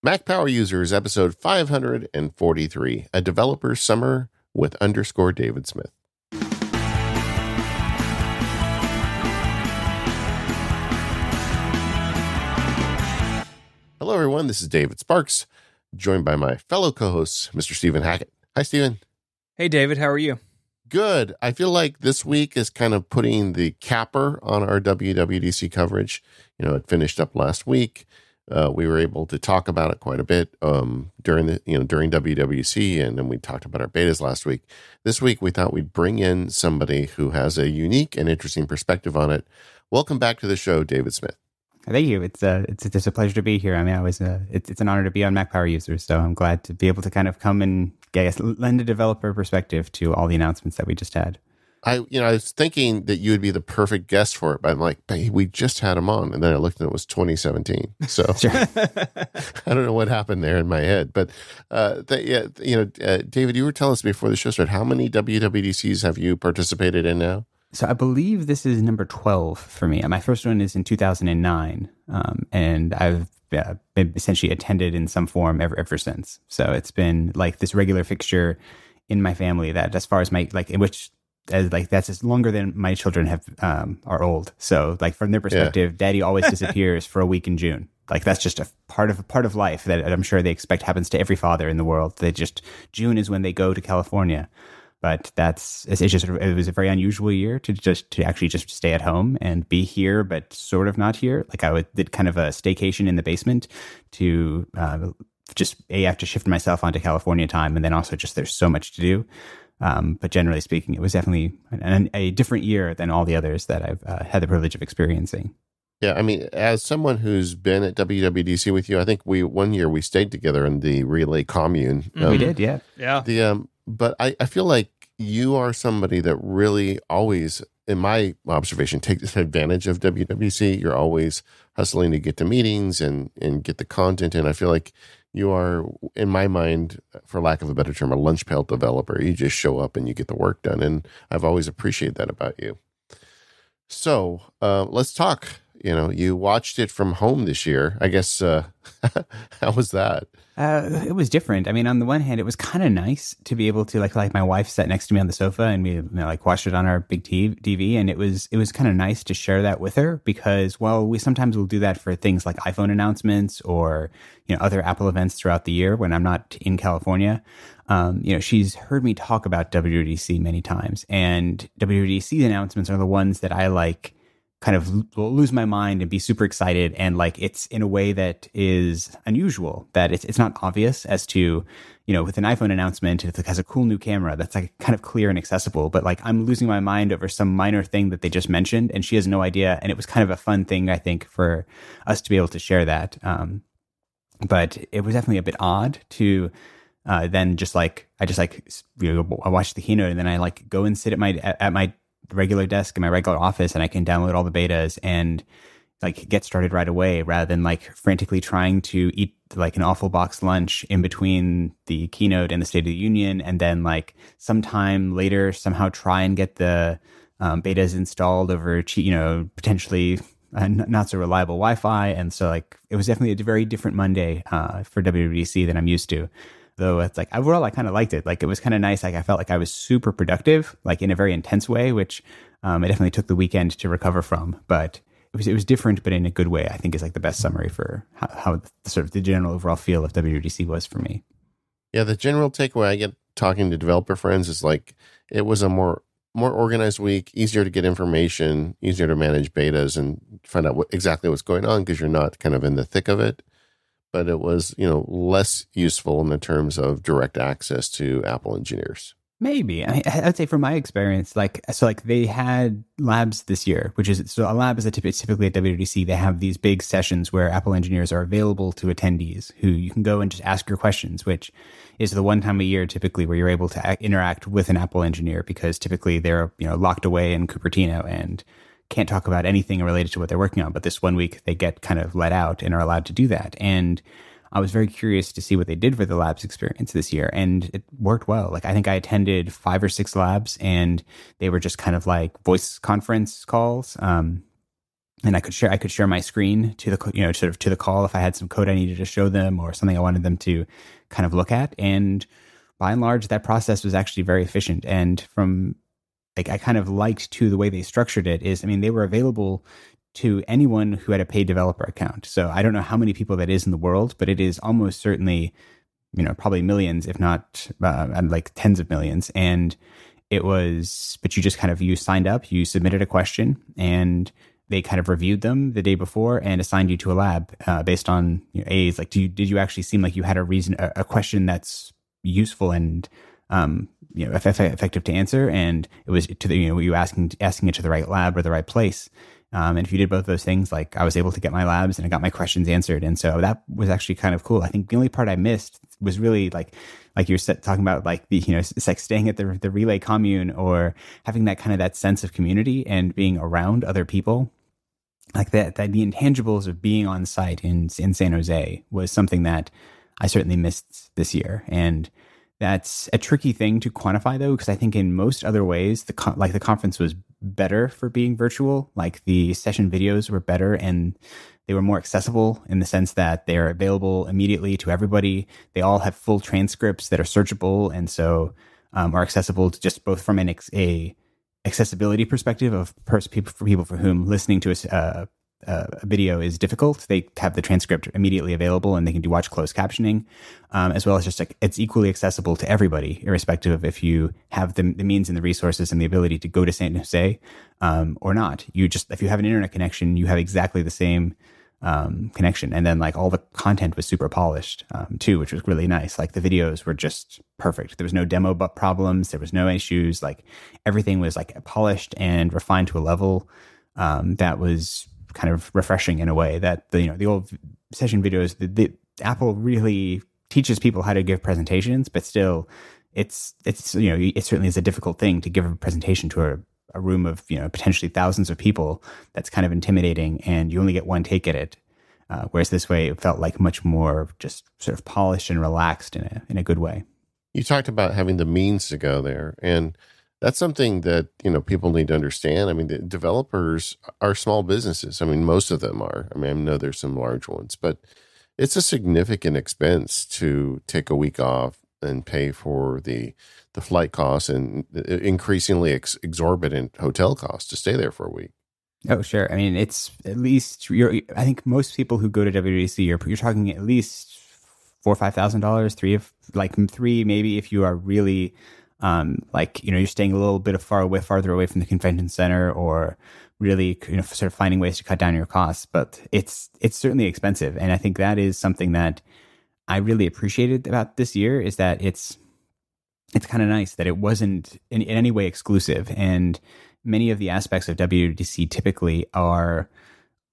Mac Power Users, episode 543, a developer summer with _ David Smith. Hello, everyone. This is David Sparks, joined by my fellow co-hosts, Mr. Stephen Hackett. Hi, Stephen. Hey, David. How are you? Good. I feel like this week is kind of putting the capper on our WWDC coverage. You know, it finished up last week. We were able to talk about it quite a bit during WWDC, and then we talked about our betas last week. This week, we thought we'd bring in somebody who has a unique and interesting perspective on it. Welcome back to the show, David Smith. Thank you. It's a pleasure to be here. I mean, it's an honor to be on Mac Power Users, so I'm glad to be able to kind of come and lend a developer perspective to all the announcements that we just had. I was thinking that you would be the perfect guest for it, but I'm like, hey, we just had him on, and then I looked and it was 2017. So I don't know what happened there in my head, but David, you were telling us before the show started, how many WWDCs have you participated in now? So I believe this is number 12 for me. My first one is in 2009, and I've been essentially attended in some form ever since. So it's been like this regular fixture in my family that, as far as that's as longer than my children are old. So like from their perspective, Daddy always disappears for a week in June. Like that's just a part of life that I'm sure they expect happens to every father in the world. June is when they go to California. But it was a very unusual year to actually just stay at home and be here, but sort of not here. Like did kind of a staycation in the basement to have to shift myself onto California time. And then also just there's so much to do. But generally speaking, it was definitely a different year than all the others that I've had the privilege of experiencing. Yeah, I mean, as someone who's been at WWDC with you, I think one year we stayed together in the Relay Commune. We did, yeah. Yeah. But I feel like you are somebody that really always, in my observation, takes advantage of WWDC. You're always hustling to get to meetings and get the content. And I feel like you are, in my mind, for lack of a better term, a lunch pail developer. You just show up and you get the work done. And I've always appreciated that about you. So let's talk. You watched it from home this year. I guess, how was that? It was different. I mean, on the one hand, it was kind of nice to be able to like my wife sat next to me on the sofa and we watched it on our big TV, and it was kind of nice to share that with her because we sometimes will do that for things like iPhone announcements or other Apple events throughout the year when I'm not in California. She's heard me talk about WWDC many times, and WWDC announcements are the ones that I kind of lose my mind and be super excited, and it's in a way that is unusual, that it's not obvious as to with an iPhone announcement it has a cool new camera that's kind of clear and accessible, but I'm losing my mind over some minor thing that they just mentioned and she has no idea, and it was kind of a fun thing I think for us to be able to share that, but it was definitely a bit odd to then I watch the keynote and then I go and sit at my regular desk in my regular office and I can download all the betas and get started right away rather than frantically trying to eat an awful box lunch in between the keynote and the State of the Union, and then sometime later somehow try and get the betas installed over potentially not so reliable Wi-Fi. And so it was definitely a very different Monday for WWDC than I'm used to. Though it's overall, I kind of liked it. It was kind of nice. I felt like I was super productive, in a very intense way, which I definitely took the weekend to recover from. But it was different, but in a good way. I think is the best summary for how the general overall feel of WWDC was for me. Yeah, the general takeaway I get talking to developer friends is it was a more organized week, easier to get information, easier to manage betas and find out exactly what's going on because you're not kind of in the thick of it. But it was, less useful in the terms of direct access to Apple engineers. Maybe. I'd say from my experience, they had labs this year, so a lab is typically at WWDC. They have these big sessions where Apple engineers are available to attendees who you can go and just ask your questions, which is the one time a year typically where you're able to interact with an Apple engineer because typically they're, locked away in Cupertino and can't talk about anything related to what they're working on. But this 1 week they get kind of let out and are allowed to do that. And I was very curious to see what they did for the labs experience this year, and it worked well. I think I attended 5 or 6 labs and they were just kind of voice conference calls. and I could share my screen to the, sort of to the call if I had some code I needed to show them or something I wanted them to kind of look at. And by and large, that process was actually very efficient. And from like, I kind of liked too the way they structured it is, I mean, they were available to anyone who had a paid developer account. So I don't know how many people that is in the world, but it is almost certainly, probably millions, if not like tens of millions. And it was, but you signed up, you submitted a question, and they kind of reviewed them the day before and assigned you to a lab based on A's. Like, did you actually seem like you had a question that's useful and effective to answer, and it was to the were you asking it to the right lab or the right place. And if you did both those things, like I was able to get my labs and I got my questions answered, and so that was actually kind of cool. I think the only part I missed was really like you're talking about, like the it's like staying at the relay commune or having that sense of community and being around other people. Like that the intangibles of being on site in San Jose was something that I certainly missed this year. And that's a tricky thing to quantify, though, because I think in most other ways, the conference was better for being virtual. Like the session videos were better and they were more accessible in the sense that they're available immediately to everybody. They all have full transcripts that are searchable, and so are accessible to just both from a accessibility perspective of people for whom listening to a video is difficult. They have the transcript immediately available and they can watch closed captioning, as well as just like it's equally accessible to everybody, irrespective of if you have the means and the resources and the ability to go to San Jose or not. If you have an internet connection, you have exactly the same connection. And then like all the content was super polished too, which was really nice. Like the videos were just perfect. There was no demo problems. There was no issues. Like everything was like polished and refined to a level that was kind of refreshing in a way that the old session videos, the Apple really teaches people how to give presentations, but still it certainly is a difficult thing to give a presentation to a room of potentially thousands of people. That's kind of intimidating, and you only get one take at it. Whereas this way, it felt like much more just sort of polished and relaxed in a good way. You talked about having the means to go there, and that's something that people need to understand. I mean, the developers are small businesses. I mean, most of them are. I mean, I know there's some large ones, but it's a significant expense to take a week off and pay for the flight costs and increasingly exorbitant hotel costs to stay there for a week. Oh, sure. I mean, it's at least I think most people who go to WWDC, you're talking at least $4,000 or $5,000, three maybe if you are really you're staying a little bit farther away from the convention center, or really sort of finding ways to cut down your costs. But it's certainly expensive, and I think that is something that I really appreciated about this year, is that it's kind of nice that it wasn't in any way exclusive. And many of the aspects of WWDC typically are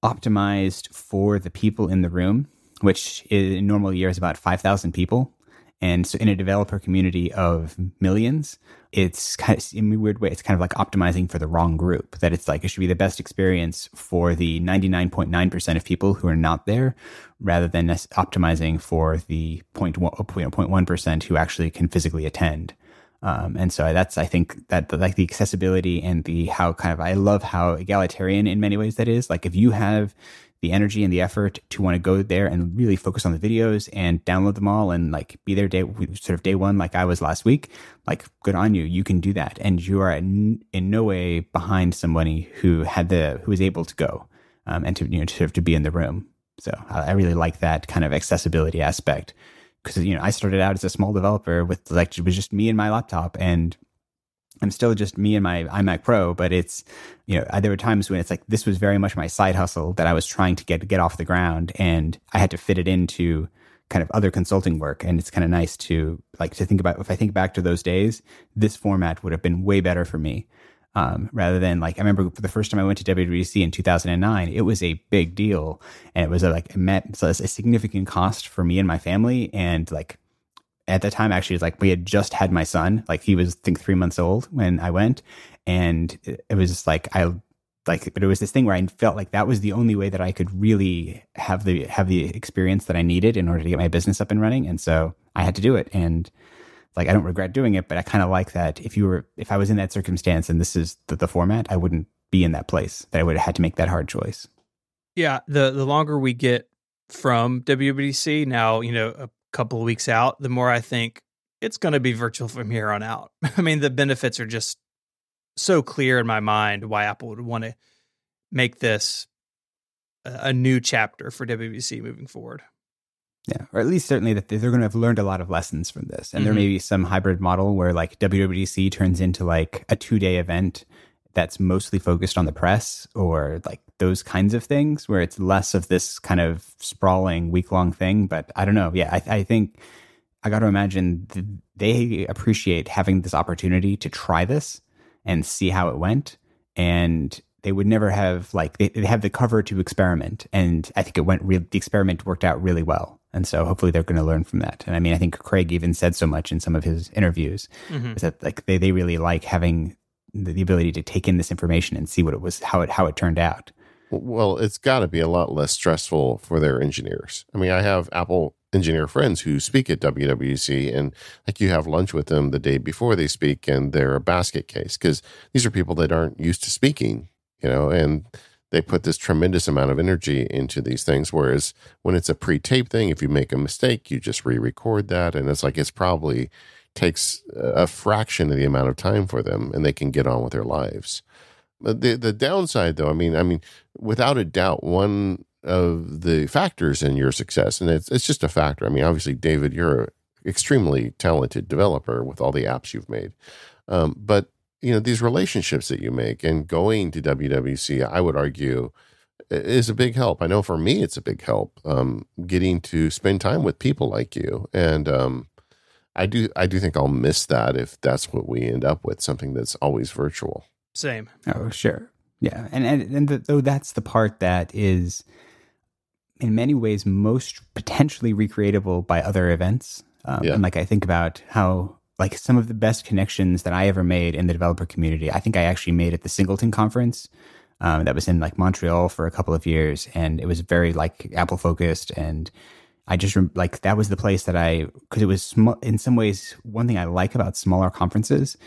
optimized for the people in the room, which in normal year is about 5,000 people. And so in a developer community of millions, it's kind of, in a weird way, it's kind of like optimizing for the wrong group. That it's like it should be the best experience for the 99.9% of people who are not there, rather than optimizing for the 0.1% who actually can physically attend. And so I think that like the accessibility and I love how egalitarian in many ways that is. Like if you have the energy and the effort to want to go there and really focus on the videos and download them all and like be there day one, like I was last week, like good on you. You can do that. And you are in no way behind somebody who was able to go and to be in the room. So I really like that kind of accessibility aspect, because, I started out as a small developer with it was just me and my laptop, and I'm still just me and my iMac Pro, but it's, there were times when it's like, this was very much my side hustle that I was trying to get off the ground, and I had to fit it into kind of other consulting work. And it's kind of nice to think about, if I think back to those days, this format would have been way better for me. Rather than I remember the first time I went to WWDC in 2009, it was a big deal, and it was a significant cost for me and my family. And at the time, actually, it's we had just had my son. He was, I think, 3 months old when I went, and it was just but it was this thing where I felt like that was the only way that I could really have the experience that I needed in order to get my business up and running. And so I had to do it, and I don't regret doing it, but I kind of like that if I was in that circumstance and this is the format, I wouldn't be in that place, that I would have had to make that hard choice. Yeah, the longer we get from WWDC, now, a couple of weeks out, the more I think it's going to be virtual from here on out. I mean, the benefits are just so clear in my mind why Apple would want to make this a new chapter for WWDC moving forward. Yeah, or at least certainly that they're going to have learned a lot of lessons from this. And there may be some hybrid model where like WWDC turns into like a 2-day event that's mostly focused on the press or like those kinds of things where it's less of this kind of sprawling week-long thing. But I don't know. Yeah, I think I got to imagine they appreciate having this opportunity to try this and see how it went. And they would never have like, they have the cover to experiment. And I think the experiment worked out really well. And so hopefully they're going to learn from that. And I mean, I think Craig even said so much in some of his interviews is that like they really like having the ability to take in this information and see what it was, how it turned out. Well, it's got to be a lot less stressful for their engineers. I mean, I have Apple engineer friends who speak at WWDC, and like you have lunch with them the day before they speak, and they're a basket case because these are people that aren't used to speaking, and they put this tremendous amount of energy into these things. Whereas when it's a pre-taped thing, if you make a mistake, you just re-record that, and it's probably takes a fraction of the amount of time for them, and they can get on with their lives. But the downside, though, I mean, without a doubt, one of the factors in your success, and it's just a factor. I mean, obviously, David, you're an extremely talented developer with all the apps you've made. But, these relationships that you make and going to WWDC, I would argue, is a big help. I know for me, it's a big help getting to spend time with people like you. And I do think I'll miss that if that's what we end up with, something that's always virtual. Same. Oh, sure. Yeah. And though that's the part that is in many ways most potentially recreatable by other events. And like I think about how like some of the best connections that I ever made in the developer community, I think I actually made at the Singleton conference that was in like Montreal for a couple of years. And it was very like Apple focused. And I just like that was the place that because it was in some ways, one thing I like about smaller conferences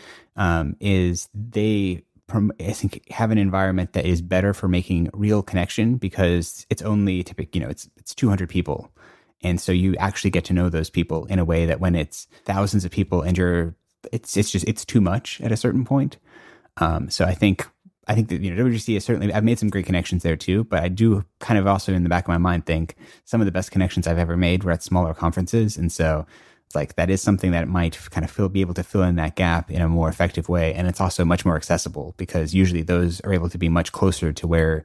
is they, I think, have an environment that is better for making real connection because it's only it's 200 people. And so you actually get to know those people in a way that when it's thousands of people and it's too much at a certain point. So I think that, WWDC is certainly, I've made some great connections there too, but I do kind of also in the back of my mind think some of the best connections I've ever made were at smaller conferences. And so it's like, that is something that might kind of be able to fill in that gap in a more effective way. And it's also much more accessible because usually those are able to be much closer to where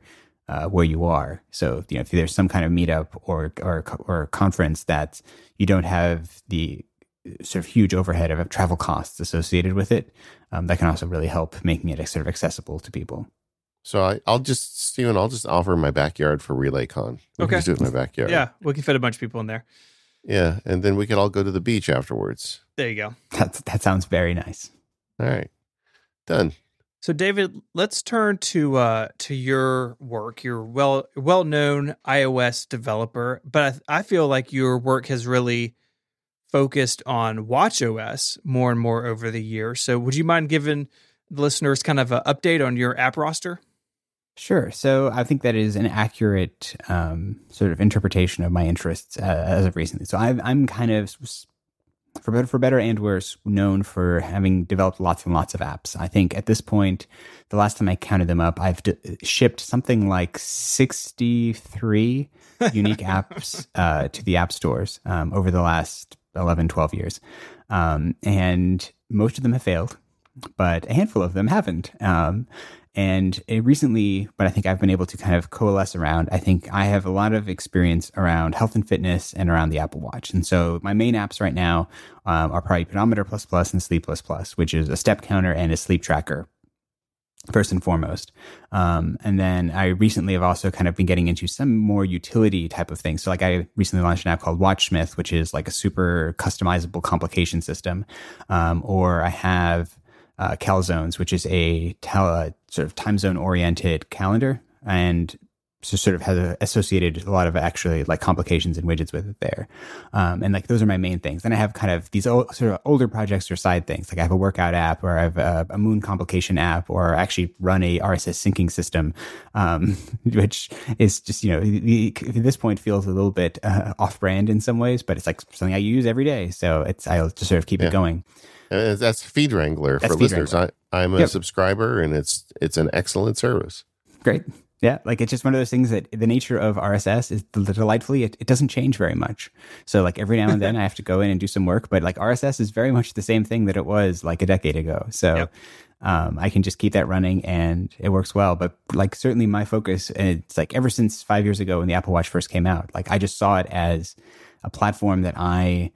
you are. So, if there's some kind of meetup or conference that you don't have the sort of huge overhead of travel costs associated with it, that can also really help making it sort of accessible to people. So I'll just offer my backyard for RelayCon. We can just do it in my backyard. Yeah, we can fit a bunch of people in there. Yeah, and then we could all go to the beach afterwards. There you go. That sounds very nice. All right, done. So, David, let's turn to your work. You're well-known iOS developer, but I feel like your work has really focused on watchOS more and more over the year. So would you mind giving the listeners kind of an update on your app roster? Sure. So I think that is an accurate sort of interpretation of my interests as of recently. So I'm kind of, for better and worse, known for having developed lots and lots of apps. I think at this point, the last time I counted them up, I've shipped something like 63 unique apps to the app stores over the last 11, 12 years. And most of them have failed, but a handful of them haven't. And recently, but I think I've been able to kind of coalesce around, I think I have a lot of experience around health and fitness and around the Apple Watch. And so my main apps right now are probably Pedometer++ and Sleep++, which is a step counter and a sleep tracker, first and foremost. And then I recently have also kind of been getting into some more utility type of things. So like I recently launched an app called WatchSmith, which is like a super customizable complication system. Or I have Calzones, which is a sort of time zone oriented calendar. And sort of has associated a lot of actually like complications and widgets with it there. And like those are my main things. Then I have kind of these sort of older projects or side things. Like I have a workout app, or I have a moon complication app, or actually run a RSS syncing system, which is just, at this point feels a little bit off brand in some ways, but it's like something I use every day. So I'll just sort of keep it going. That's Feed Wrangler for listeners. I'm a subscriber, and it's an excellent service. Great. Yeah, like it's just one of those things that the nature of RSS is delightfully, it doesn't change very much. So like every now and then I have to go in and do some work, but like RSS is very much the same thing that it was like a decade ago. So I can just keep that running and it works well. But like certainly my focus, and it's like ever since 5 years ago when the Apple Watch first came out, like I just saw it as a platform that I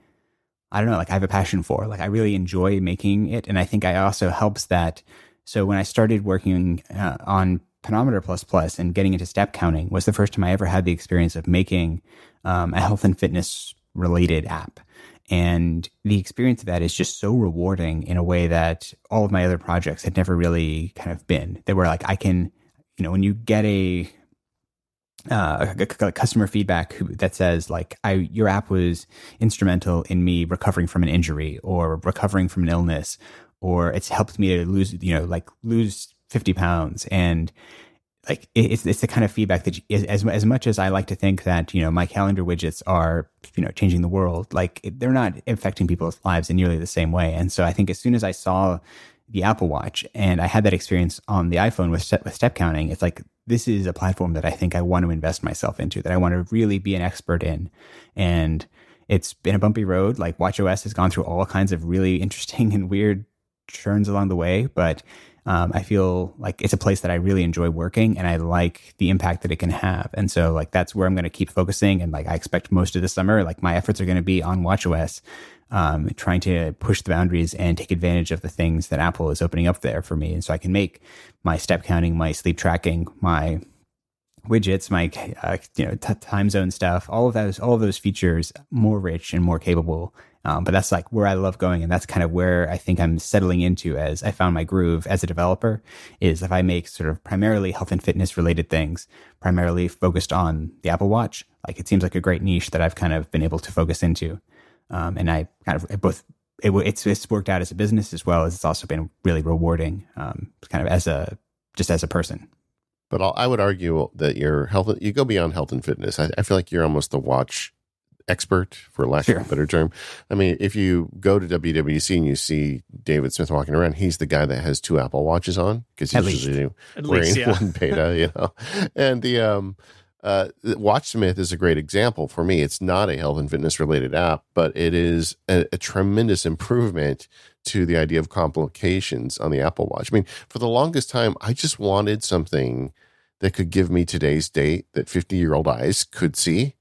don't know, like I have a passion for. Like I really enjoy making it. And I think I also helps that. So when I started working on Pedometer plus and getting into step counting was the first time I ever had the experience of making a health and fitness related app. And the experience of that is just so rewarding in a way that all of my other projects had never really kind of been. They were like, I can, when you get a customer feedback that says like, your app was instrumental in me recovering from an injury or recovering from an illness, or it's helped me to lose 50 pounds. And like, it's the kind of feedback that as much as I like to think that, my calendar widgets are, changing the world, like they're not affecting people's lives in nearly the same way. And so I think as soon as I saw the Apple Watch and I had that experience on the iPhone with step counting, it's like, this is a platform that I think I want to invest myself into, that I want to really be an expert in. And it's been a bumpy road. Like watchOS has gone through all kinds of really interesting and weird churns along the way, but I feel like it's a place that I really enjoy working, and I like the impact that it can have. And so like that's where I'm going to keep focusing. And like I expect most of the summer, like my efforts are going to be on watchOS, trying to push the boundaries and take advantage of the things that Apple is opening up there for me. And so I can make my step counting, my sleep tracking, my widgets, my time zone stuff, all of those features more rich and more capable. But that's like where I love going, and that's kind of where I think I'm settling into as I found my groove as a developer, is if I make sort of primarily health and fitness related things, primarily focused on the Apple Watch, like it seems like a great niche that I've kind of been able to focus into. And I kind of it's worked out as a business as well as it's also been really rewarding, kind of as a person. But I would argue that you go beyond health and fitness. I feel like you're almost the watch expert, for lack of a better term. I mean, if you go to WWDC and you see David Smith walking around, he's the guy that has 2 Apple Watches on, because he's usually wearing one beta, And the WatchSmith is a great example for me. It's not a health and fitness related app, but it is a tremendous improvement to the idea of complications on the Apple Watch. I mean, for the longest time, I just wanted something that could give me today's date that 50-year-old eyes could see.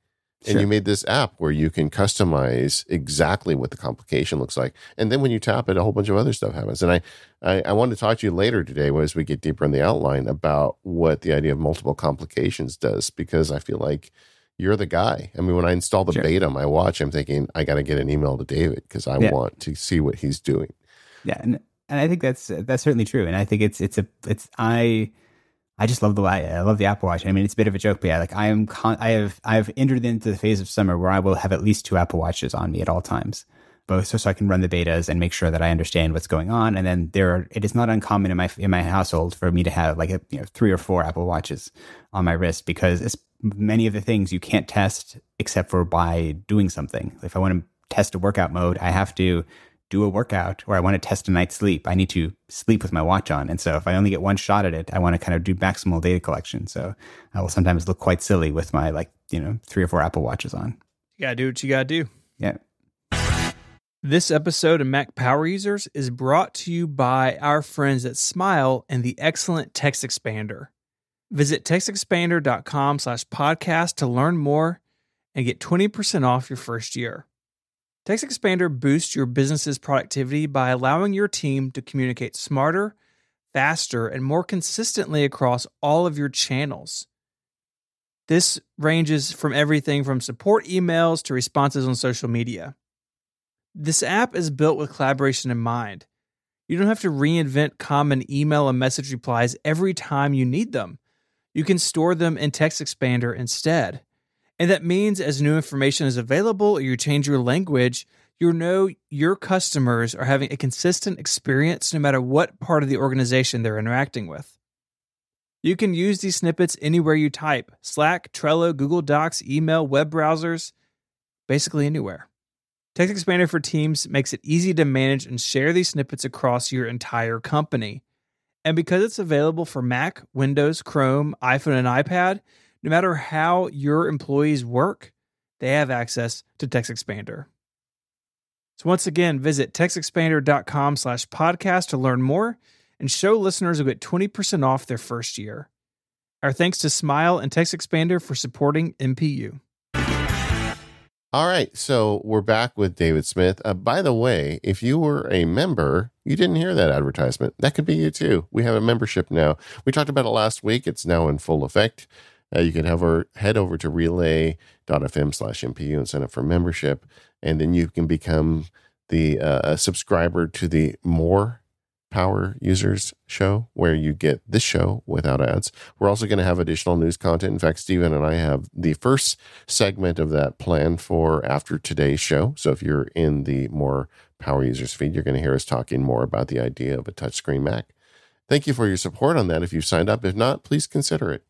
And you made this app where you can customize exactly what the complication looks like. And then when you tap it, a whole bunch of other stuff happens. And I wanted to talk to you later today as we get deeper in the outline about what the idea of multiple complications does, because I feel like you're the guy. I mean, when I install the beta on my watch, I'm thinking, I got to get an email to David because I want to see what he's doing. Yeah. And I think that's certainly true. And I think I just love I love the Apple Watch. I mean, it's a bit of a joke, but yeah, like I've entered into the phase of summer where I will have at least 2 Apple Watches on me at all times, both so I can run the betas and make sure that I understand what's going on. And then it is not uncommon in my household for me to have like 3 or 4 Apple Watches on my wrist, because it's many of the things you can't test except for by doing something. If I want to test a workout mode, I have to do a workout, or I want to test a night's sleep, I need to sleep with my watch on. And so if I only get one shot at it, I want to kind of do maximal data collection. So I will sometimes look quite silly with my 3 or 4 Apple Watches on. You got to do what you got to do. Yeah. This episode of Mac Power Users is brought to you by our friends at Smile and the excellent Text Expander. Visit textexpander.com/podcast to learn more and get 20% off your first year. Text Expander boosts your business's productivity by allowing your team to communicate smarter, faster, and more consistently across all of your channels. This ranges from everything from support emails to responses on social media. This app is built with collaboration in mind. You don't have to reinvent common email and message replies every time you need them. you can store them in Text Expander instead. And that means as new information is available or you change your language, you know your customers are having a consistent experience no matter what part of the organization they're interacting with. You can use these snippets anywhere you type: Slack, Trello, Google Docs, email, web browsers, basically anywhere. Text Expander for Teams makes it easy to manage and share these snippets across your entire company. And because it's available for Mac, Windows, Chrome, iPhone, and iPad, no matter how your employees work, they have access to Text Expander. So once again, visit textexpander.com/podcast to learn more, and show listeners will get 20% off their first year. Our thanks to Smile and Text Expander for supporting MPU. All right, so we're back with David Smith. By the way, if you were a member, you didn't hear that advertisement. That could be you too. We have a membership now. We talked about it last week. It's now in full effect. You can head over to relay.fm/MPU and sign up for membership. And then you can become a subscriber to the More Power Users show, where you get this show without ads. We're also going to have additional news content. In fact, Stephen and I have the first segment of that planned for after today's show. So if you're in the More Power Users feed, you're going to hear us talking more about the idea of a touchscreen Mac. Thank you for your support on that if you've signed up. If not, please consider it.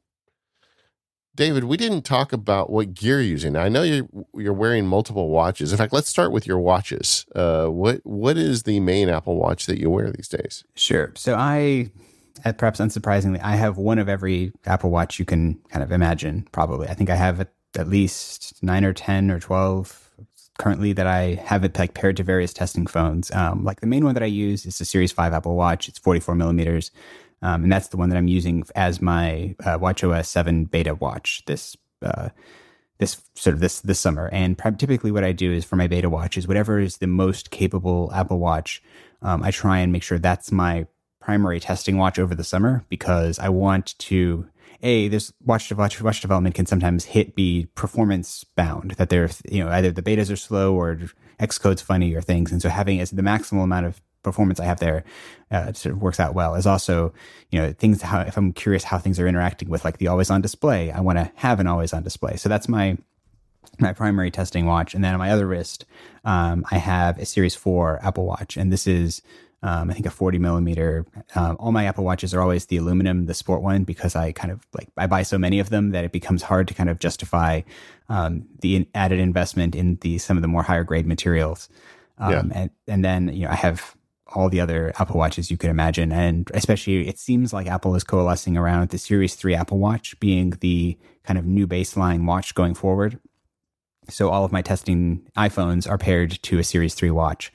David, we didn't talk about what gear you're using. I know you're wearing multiple watches. In fact, let's start with your watches. What is the main Apple Watch that you wear these days? Sure. So perhaps unsurprisingly, I have one of every Apple Watch you can kind of imagine, probably. I think I have at least 9 or 10 or 12 currently that I have it like paired to various testing phones. Like the main one that I use is the Series 5 Apple Watch. It's 44 millimeters. And that's the one that I'm using as my watchOS 7 beta watch this summer. And typically what I do is for my beta watch is whatever is the most capable Apple Watch. I try and make sure that's my primary testing watch over the summer, because I want to, this watch development can sometimes be performance bound, that they're, either the betas are slow or Xcode's funny or things. And so having as the maximum amount of performance I have there sort of works out well. Is also, things, if I'm curious how things are interacting with like the always on display, I want to have an always on display. So that's my primary testing watch. And then on my other wrist, I have a Series 4 Apple Watch. And this is, I think, a 40 millimeter. All my Apple Watches are always the aluminum, the sport one, because I buy so many of them that it becomes hard to kind of justify the added investment in some of the more higher grade materials. And then, I have all the other Apple Watches you could imagine. And especially, it seems like Apple is coalescing around the Series 3 Apple Watch being the kind of new baseline watch going forward. So all of my testing iPhones are paired to a Series 3 watch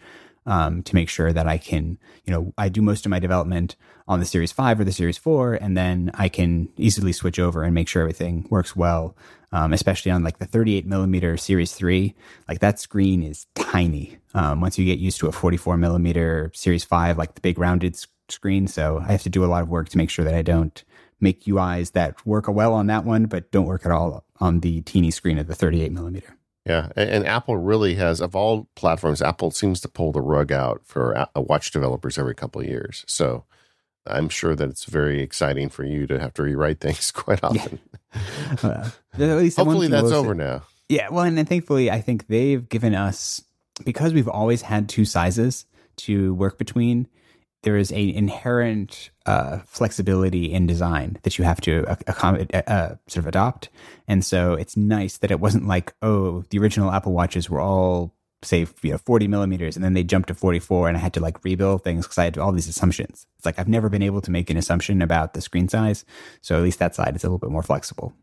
to make sure that I can, I do most of my development on the Series 5 or the Series 4, and then I can easily switch over and make sure everything works well, especially on like the 38 millimeter Series 3. Like that screen is tiny. Once you get used to a 44 millimeter Series 5, like the big rounded screen. So I have to do a lot of work to make sure that I don't make UIs that work well on that one, but don't work at all on the teeny screen of the 38 millimeter. Yeah, and Apple really has, of all platforms, Apple seems to pull the rug out for watch developers every couple of years. So I'm sure that it's very exciting for you to have to rewrite things quite often. At least hopefully that's over now. Yeah, well, and then thankfully, I think they've given us, because we've always had two sizes to work between, there is an inherent flexibility in design that you have to sort of adopt. And so it's nice that it wasn't like, the original Apple Watches were all, say, 40 millimeters, and then they jumped to 44, and I had to like rebuild things because I had all these assumptions. It's like I've never been able to make an assumption about the screen size. So at least that side is a little bit more flexible.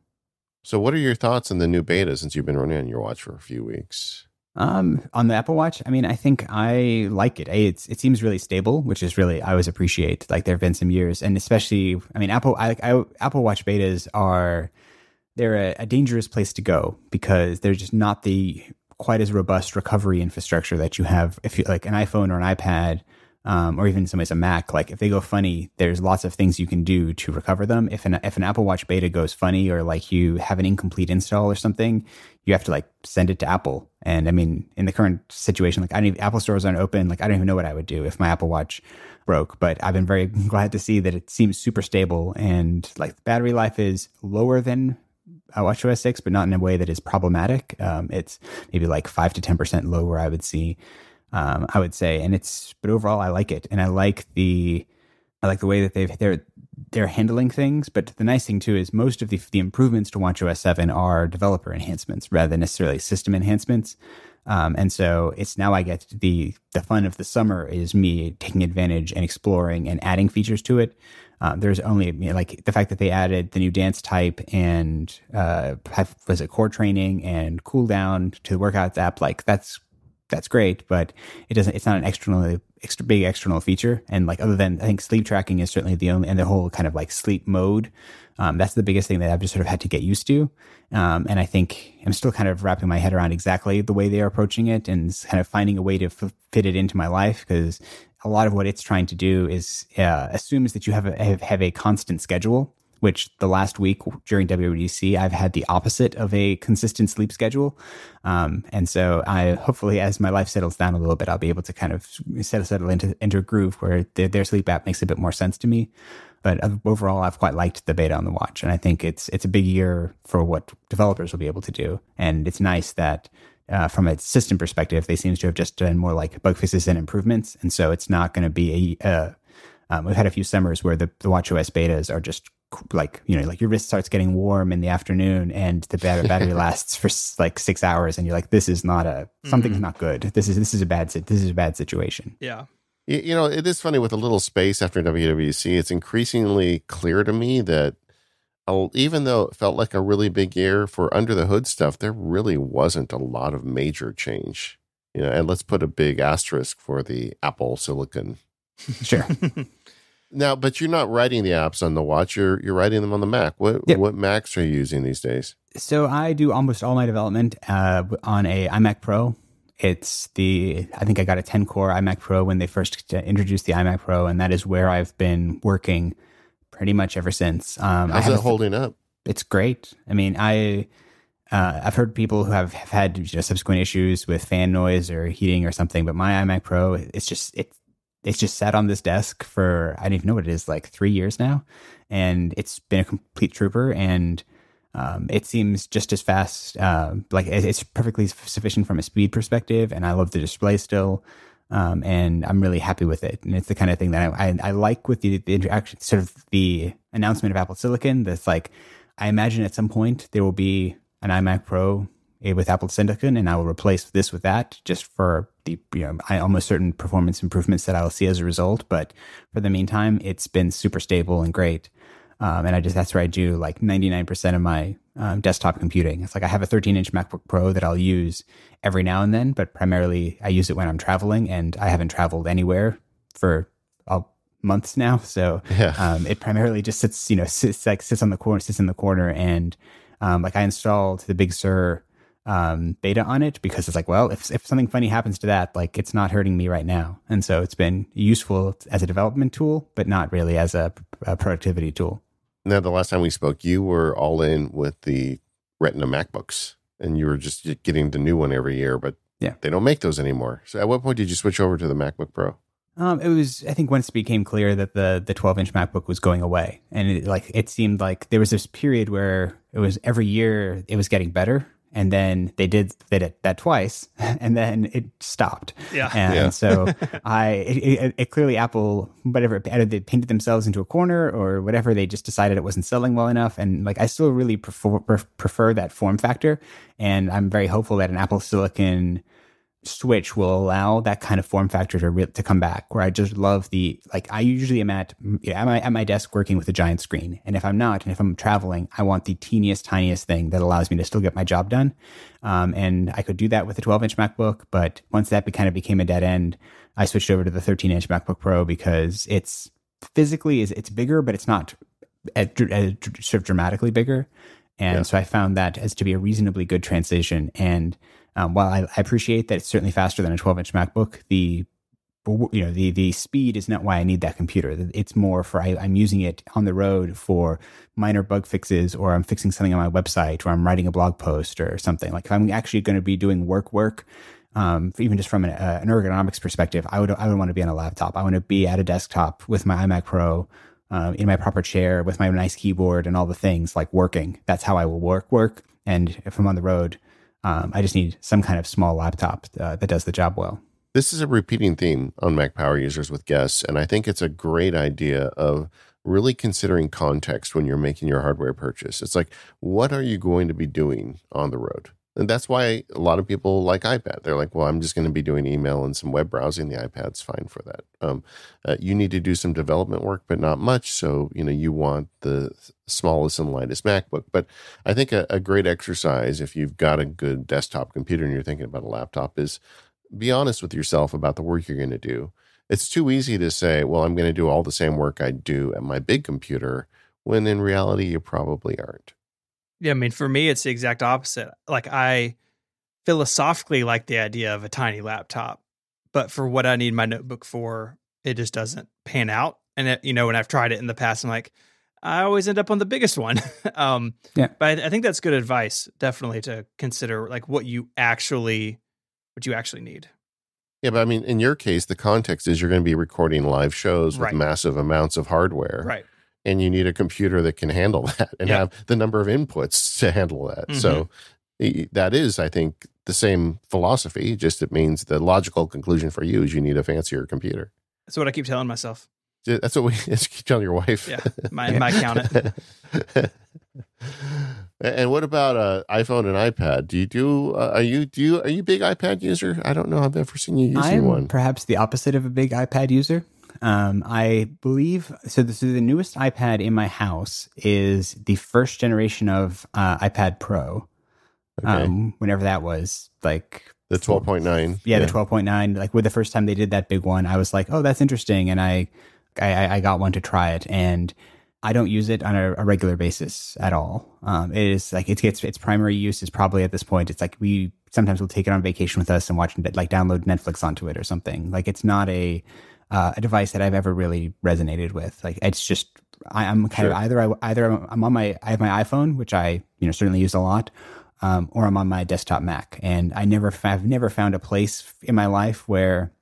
So what are your thoughts on the new beta since you've been running on your watch for a few weeks? On the Apple Watch, I mean, I think I like it. It seems really stable, which is really, I always appreciate. Like there have been some years, and especially, I mean, Apple Watch betas they're a dangerous place to go because they're just not the quite as robust recovery infrastructure that you have if you like an iPhone or an iPad. or even in some ways a Mac, like if they go funny, there's lots of things you can do to recover them. If an Apple Watch beta goes funny, or like you have an incomplete install or something, you have to like send it to Apple. And I mean, in the current situation, like Apple stores aren't open. Like I don't even know what I would do if my Apple Watch broke, but I've been very glad to see that it seems super stable, and like the battery life is lower than WatchOS 6, but not in a way that is problematic. It's maybe like 5 to 10% lower, I would say. But overall I like it. And I like the way that they're handling things. But the nice thing too is most of the improvements to WatchOS 7 are developer enhancements rather than necessarily system enhancements. And so it's now I get the fun of the summer is me taking advantage and exploring and adding features to it. There's only like the fact that they added the new dance type and was it core training and cool down to the workouts app. Like that's great, but it's not an big external feature. And like, other than I think sleep tracking is certainly the only, and the whole kind of like sleep mode. That's the biggest thing that I've just sort of had to get used to. And I think I'm still kind of wrapping my head around exactly the way they're approaching it and kind of finding a way to fit it into my life. Cause a lot of what it's trying to do is, assumes that you have a constant schedule, which the last week during WWDC, I've had the opposite of a consistent sleep schedule. And so I hopefully, as my life settles down a little bit, I'll be able to kind of settle into a groove where their sleep app makes a bit more sense to me. But overall, I've quite liked the beta on the watch. And I think it's a big year for what developers will be able to do. And it's nice that from a system perspective, they seem to have just done more like bug fixes and improvements. And so it's not going to be we've had a few summers where the WatchOS betas are just like, like your wrist starts getting warm in the afternoon and the battery lasts for like 6 hours. And you're like, this is not something's not good. This is a bad situation. Yeah. It is funny with a little space after WWDC. It's increasingly clear to me that even though it felt like a really big year for under the hood stuff, there really wasn't a lot of major change. And let's put a big asterisk for the Apple Silicon. Sure. Now, but you're not writing the apps on the watch. You're writing them on the Mac. What Macs are you using these days? So I do almost all my development on a iMac Pro. I think I got a 10-core iMac Pro when they first introduced the iMac Pro, and that is where I've been working pretty much ever since. How's it holding up? It's great. I mean, I've heard people who have had subsequent issues with fan noise or heating or something, but my iMac Pro, it's just sat on this desk for, I don't even know what it is, like 3 years now. And it's been a complete trooper, and it seems just as fast. Like it's perfectly sufficient from a speed perspective, and I love the display still. And I'm really happy with it. And it's the kind of thing that I like with the interaction, sort of the announcement of Apple Silicon. That's like, I imagine at some point there will be an iMac Pro with Apple Silicon, and I will replace this with that just for the, I almost certain performance improvements that I'll see as a result. But for the meantime, it's been super stable and great. And that's where I do like 99% of my desktop computing. It's like I have a 13-inch MacBook Pro that I'll use every now and then, but primarily I use it when I'm traveling, and I haven't traveled anywhere for months now. So it primarily just sits in the corner. And like I installed the Big Sur beta on it because it's like, well, if something funny happens to that, like it's not hurting me right now. And so it's been useful as a development tool, but not really as a productivity tool. Now, the last time we spoke, you were all in with the Retina MacBooks, and you were just getting the new one every year, but they don't make those anymore. So at what point did you switch over to the MacBook Pro? It was, I think, once it became clear that the 12-inch MacBook was going away. And it seemed like there was this period where it was every year it was getting better. And then they did that twice, and then it stopped. Yeah. And so it clearly Apple, whatever, either they painted themselves into a corner or whatever, they just decided it wasn't selling well enough. And like, I still really prefer that form factor. And I'm very hopeful that an Apple Silicon switch will allow that kind of form factor to come back, where I just love I usually am at my desk working with a giant screen. And if I'm not, and if I'm traveling, I want the teeniest, tiniest thing that allows me to still get my job done. And I could do that with the 12-inch MacBook, but once that kind of became a dead end, I switched over to the 13-inch MacBook Pro because it's physically it's bigger, but it's not sort of dramatically bigger. And so I found that as to be a reasonably good transition. And while I appreciate that it's certainly faster than a 12-inch MacBook, the the speed is not why I need that computer. It's more for I'm using it on the road for minor bug fixes, or I'm fixing something on my website, or I'm writing a blog post or something. Like if I'm actually going to be doing work, even just from an ergonomics perspective, I would want to be on a laptop. I want to be at a desktop with my iMac Pro, in my proper chair with my nice keyboard and all the things, like working. That's how I will work. And if I'm on the road, I just need some kind of small laptop that does the job well. This is a repeating theme on Mac Power Users with guests, and I think it's a great idea of really considering context when you're making your hardware purchase. It's like, what are you going to be doing on the road? And that's why a lot of people like iPad. They're like, well, I'm just going to be doing email and some web browsing. The iPad's fine for that. You need to do some development work, but not much. So, you want the smallest and lightest MacBook. But I think a great exercise, if you've got a good desktop computer and you're thinking about a laptop, is be honest with yourself about the work you're going to do. It's too easy to say, well, I'm going to do all the same work I do at my big computer, when in reality, you probably aren't. Yeah, I mean, for me, it's the exact opposite. Like, I philosophically like the idea of a tiny laptop, but for what I need my notebook for, it just doesn't pan out. And, when I've tried it in the past, I'm like, I always end up on the biggest one. Yeah. But I think that's good advice, definitely, to consider like what you actually need. Yeah, but I mean, in your case, the context is you're going to be recording live shows with massive amounts of hardware. Right. And you need a computer that can handle that and have the number of inputs to handle that. Mm-hmm. So that is, I think, the same philosophy, just it means the logical conclusion for you is you need a fancier computer. That's what I keep telling myself. That's what we keep telling your wife. Yeah, my count it. And what about iPhone and iPad? Are you a big iPad user? I don't know. I've never seen you using one. I'm perhaps the opposite of a big iPad user. I believe so. The newest iPad in my house is the first generation of iPad Pro. Okay. Whenever that was, like the 12.9. Yeah, the 12.9. Like with the first time they did that big one, I was like, oh, that's interesting, and I got one to try it, and I don't use it on a regular basis at all. It is like its primary use is probably at this point. It's like we sometimes will take it on vacation with us and watch like download Netflix onto it or something. Like it's not a device that I've ever really resonated with. Like it's just I'm kind of either I'm on I have my iPhone, which I certainly use a lot, or I'm on my desktop Mac, and I've never found a place in my life where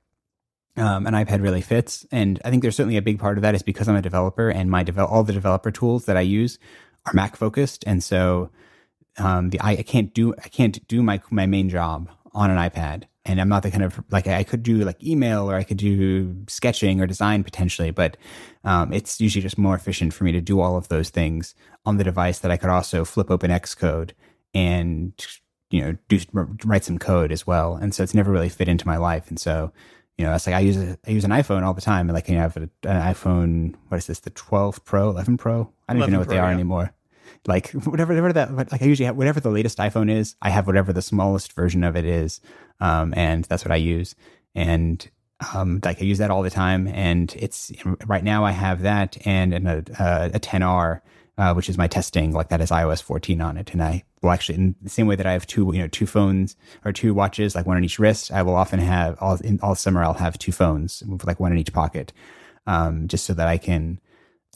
an iPad really fits. And I think there's certainly a big part of that is because I'm a developer, and all the developer tools that I use are Mac focused, and so I can't do my main job on an iPad. And I'm not the kind of like I could do like email, or I could do sketching or design potentially, but it's usually just more efficient for me to do all of those things on the device that I could also flip open Xcode and write some code as well. And so it's never really fit into my life. And so it's like I use an iPhone all the time. Like I have an iPhone. What is this? The 12 Pro, 11 Pro? I don't even know what they are anymore. Like whatever that, like I usually have whatever the latest iPhone is, I have whatever the smallest version of it is. And that's what I use. And, like I use that all the time, and it's right now I have that and a 10R, which is my testing, like that is iOS 14 on it. And I will actually, in the same way that I have two phones or two watches, like one on each wrist, I will often have all summer, I'll have two phones, like one in each pocket. Just so that I can,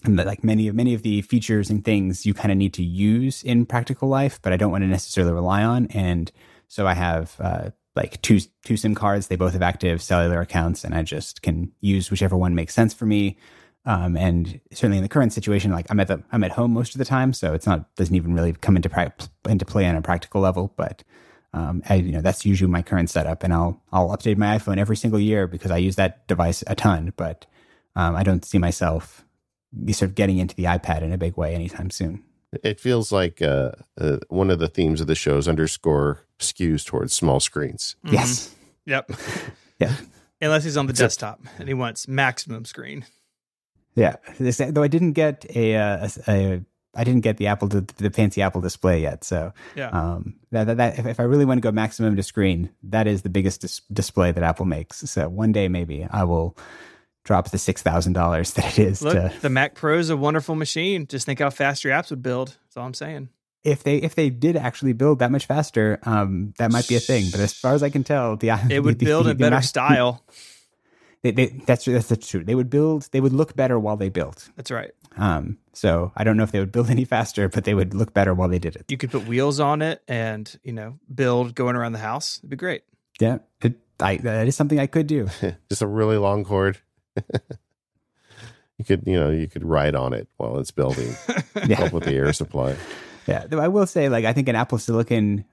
like many of the features and things you kind of need to use in practical life, but I don't want to necessarily rely on. And so I have like two SIM cards. They both have active cellular accounts, and I just can use whichever one makes sense for me. And certainly in the current situation, like I'm at home most of the time, so doesn't even really come into play on a practical level. But that's usually my current setup, and I'll update my iPhone every single year because I use that device a ton. But I don't see myself sort of getting into the iPad in a big way anytime soon. It feels like one of the themes of the show is underscore skews towards small screens. Mm-hmm. Yes. Yep. Yeah. Unless he's on the desktop and he wants maximum screen. Yeah. Though I didn't get the fancy Apple display yet. So yeah. That if I really want to go maximum to screen, that is the biggest display that Apple makes. So one day maybe I will drop the $6,000 that it is. Look, the Mac Pro is a wonderful machine. Just think how fast your apps would build. That's all I'm saying. If they did actually build that much faster, that might be a thing. But as far as I can tell, it would build in better style. That's true. They would look better while they built. That's right. So I don't know if they would build any faster, but they would look better while they did it. You could put wheels on it and, build going around the house. It'd be great. Yeah, that is something I could do. Just a really long cord. You could ride on it while it's building. Help with the air supply. Yeah, though I will say, I think an Apple Silicon,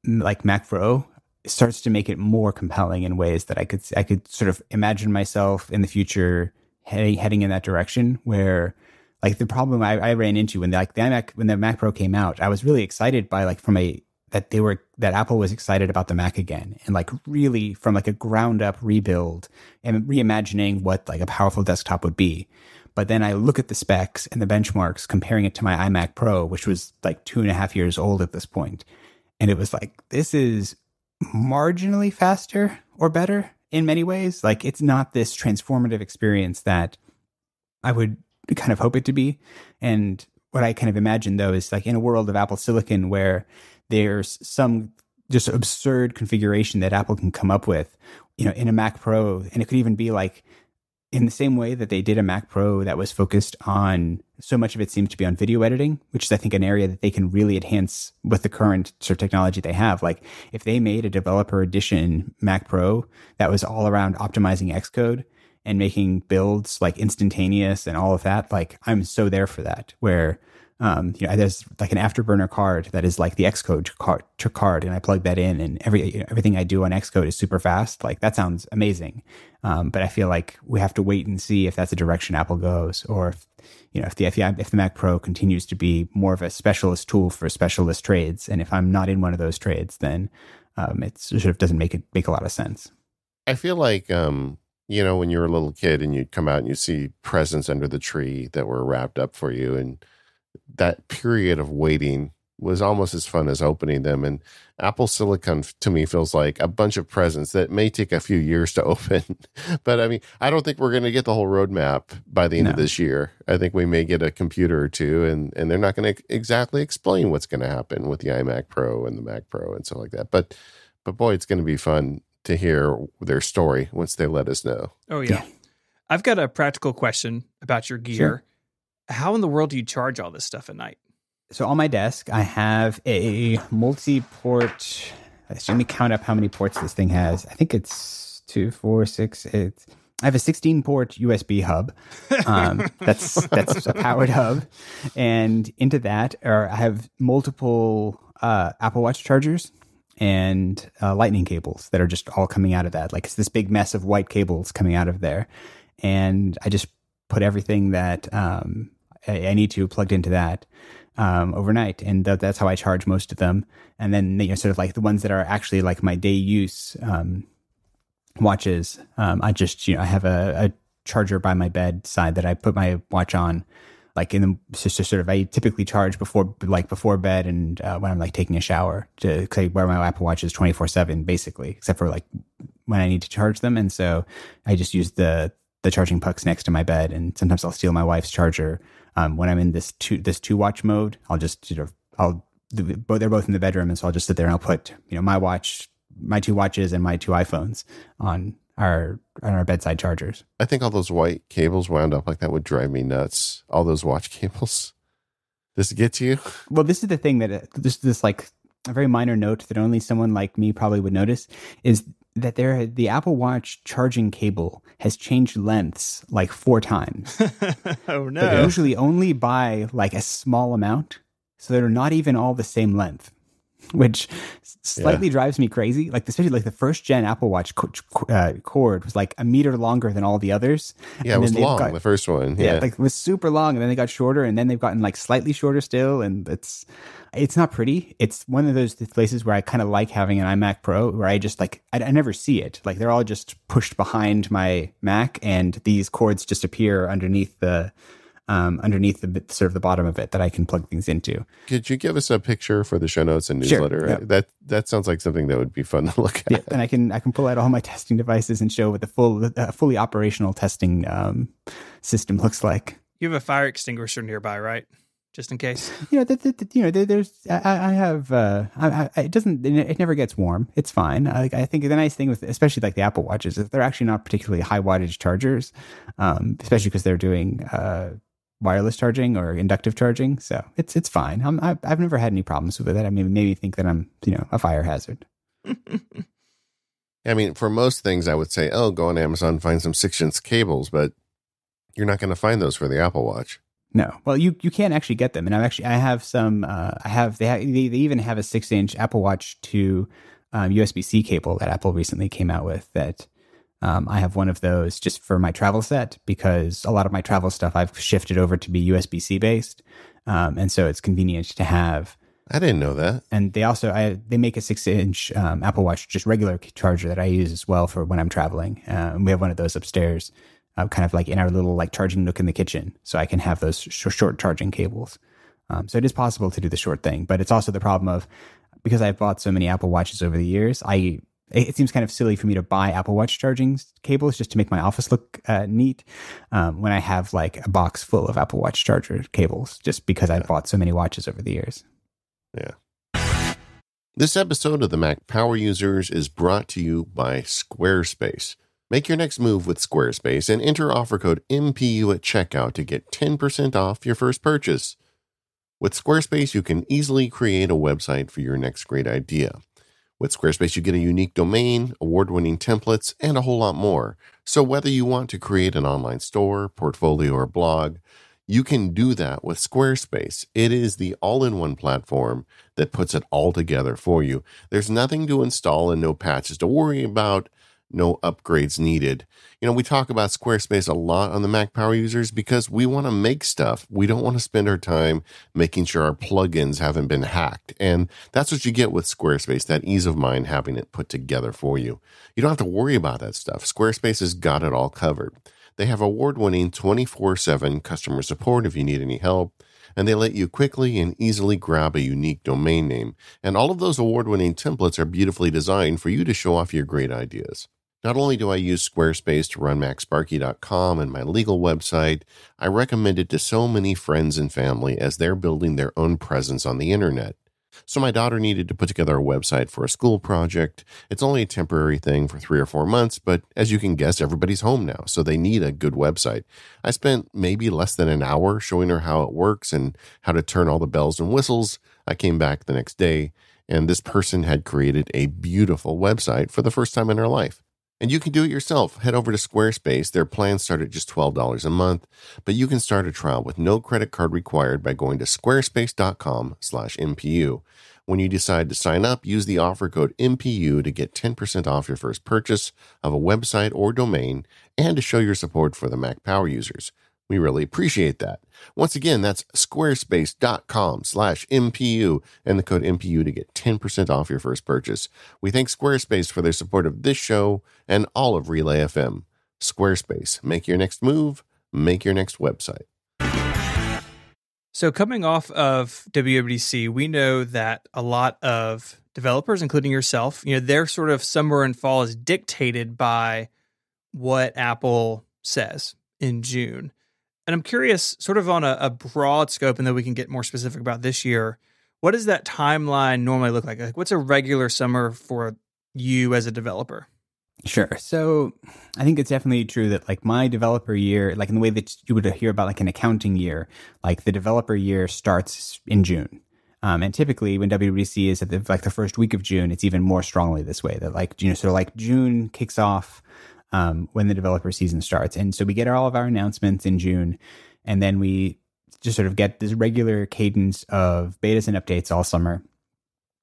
like Mac Pro, starts to make it more compelling in ways that I could sort of imagine myself in the future heading in that direction. Where, the problem I ran into when the Mac Pro came out, I was really excited by that Apple was excited about the Mac again, and really from a ground up rebuild and reimagining what a powerful desktop would be. But then I look at the specs and the benchmarks, comparing it to my iMac Pro, which was 2.5 years old at this point. And it was this is marginally faster or better in many ways. It's not this transformative experience that I would kind of hope it to be. And what I kind of imagine, though, is in a world of Apple Silicon where there's some just absurd configuration that Apple can come up with, in a Mac Pro. And it could even be in the same way that they did a Mac Pro that was focused on, so much of it seems to be on video editing, which is, I think, an area that they can really enhance with the current sort of technology they have. If they made a developer edition Mac Pro that was all around optimizing Xcode and making builds instantaneous and all of that, I'm so there for that. Where there's an afterburner card that is the Xcode card, and I plug that in, and everything I do on Xcode is super fast. That sounds amazing. But I feel we have to wait and see if that's the direction Apple goes, or if the Mac Pro continues to be more of a specialist tool for specialist trades. And if I'm not in one of those trades, then it sort of doesn't make a lot of sense. I feel when you were a little kid and you'd come out and you see presents under the tree that were wrapped up for you, and that period of waiting was almost as fun as opening them. And Apple Silicon, to me, feels like a bunch of presents that may take a few years to open. But I don't think we're going to get the whole roadmap by the end of this year. I think we may get a computer or two, and they're not going to exactly explain what's going to happen with the iMac Pro and the Mac Pro and stuff like that. But boy, it's going to be fun to hear their story once they let us know. Oh, yeah. I've got a practical question about your gear. Sure. How in the world do you charge all this stuff at night? So on my desk, I have a multi-port. Let me count up how many ports this thing has. I think it's 2, 4, 6, 8. I have a 16-port USB hub. That's a powered hub, and into that, I have multiple Apple Watch chargers and lightning cables that are just all coming out of that. It's this big mess of white cables coming out of there, and I just put everything that I need to plugged into that overnight, and that's how I charge most of them. And then sort of the ones that are actually my day use watches, I just I have a charger by my bedside that I put my watch on, I typically charge before bed and when I'm like taking a shower, to where my Apple Watch is 24/7 basically, except for like when I need to charge them. And so I just use the charging pucks next to my bed, and sometimes I'll steal my wife's charger when I'm in this two watch mode. I'll just they're both in the bedroom, and so I'll just sit there and I'll put my watch, my two watches, and my two iPhones on our bedside chargers. I think all those white cables wound up like that would drive me nuts. All those watch cables. Does it get to you? Well, this is the thing that this like a very minor note that only someone like me probably would notice is that the Apple Watch charging cable has changed lengths like 4 times. Oh no! But usually only by like a small amount, so they're not even all the same length, which slightly drives me crazy. Like especially like the first gen Apple Watch cord was like a meter longer than all the others. Yeah, it was long. The first one, yeah, like it was super long, and then they got shorter, and then they've gotten like slightly shorter still, and it's not pretty. It's one of those places where I kind of like having an iMac Pro, where I just like I never see it. Like they're all just pushed behind my Mac, and these cords just appear underneath the sort of the bottom of it that I can plug things into. Could you give us a picture for the show notes and newsletter? Sure, yeah. That sounds like something that would be fun to look at. Yeah, and I can pull out all my testing devices and show what the fully operational testing system looks like. You have a fire extinguisher nearby, right? just in case? There's I have it never gets warm. It's fine. I think the nice thing with especially like the Apple Watches is they're actually not particularly high wattage chargers, especially because they're doing wireless charging or inductive charging. So it's fine. I've never had any problems with it. I mean, maybe think that I'm a fire hazard. I mean, for most things, I would say, oh, go on Amazon, find some 6-inch cables, but you're not going to find those for the Apple Watch. No. Well, you can actually get them. And I have some, they even have a 6-inch Apple Watch to USB-C cable that Apple recently came out with that I have one of those just for my travel set because a lot of my travel stuff I've shifted over to be USB-C based. And so it's convenient to have. I didn't know that. And they also they make a 6-inch Apple Watch, just regular charger that I use as well for when I'm traveling. We have one of those upstairs, kind of like in our little like charging nook in the kitchen, so I can have those short charging cables. So it is possible to do the short thing, but it's also the problem of because I've bought so many Apple Watches over the years, it seems kind of silly for me to buy Apple Watch charging cables just to make my office look neat when I have like a box full of Apple Watch charger cables, just because I've bought so many watches over the years. Yeah. This episode of the Mac Power Users is brought to you by Squarespace. Make your next move with Squarespace and enter offer code MPU at checkout to get 10% off your first purchase. With Squarespace, you can easily create a website for your next great idea. With Squarespace, you get a unique domain, award-winning templates, and a whole lot more. So whether you want to create an online store, portfolio, or blog, you can do that with Squarespace. It is the all-in-one platform that puts it all together for you. There's nothing to install and no patches to worry about, no upgrades needed. We talk about Squarespace a lot on the Mac Power Users because we want to make stuff. We don't want to spend our time making sure our plugins haven't been hacked. And that's what you get with Squarespace, that ease of mind having it put together for you. You don't have to worry about that stuff. Squarespace has got it all covered. They have award-winning 24/7 customer support if you need any help, and they let you quickly and easily grab a unique domain name. And all of those award-winning templates are beautifully designed for you to show off your great ideas. Not only do I use Squarespace to run MacSparky.com and my legal website, I recommend it to so many friends and family as they're building their own presence on the internet. So my daughter needed to put together a website for a school project. It's only a temporary thing for 3 or 4 months, but as you can guess, everybody's home now, so they need a good website. I spent maybe less than an hour showing her how it works and how to turn all the bells and whistles. I came back the next day, and this person had created a beautiful website for the first time in her life. And you can do it yourself. Head over to Squarespace. Their plans start at just $12 a month, but you can start a trial with no credit card required by going to squarespace.com/MPU. When you decide to sign up, use the offer code MPU to get 10% off your first purchase of a website or domain and to show your support for the Mac Power Users. We really appreciate that. Once again, that's squarespace.com/MPU and the code MPU to get 10% off your first purchase. We thank Squarespace for their support of this show and all of Relay FM. Squarespace, make your next move, make your next website. So coming off of WWDC, we know that a lot of developers, including yourself, their sort of summer and fall is dictated by what Apple says in June. And I'm curious, sort of on a broad scope, and then we can get more specific about this year, what does that timeline normally look like? Like, what's a regular summer for you as a developer? Sure. So I think it's definitely true that like my developer year, like in the way that you would hear about like an accounting year, like the developer year starts in June. And typically when WWDC is at the first week of June, it's even more strongly this way that like, so like June kicks off when the developer season starts. And so we get all of our announcements in June, and then we just sort of get this regular cadence of betas and updates all summer.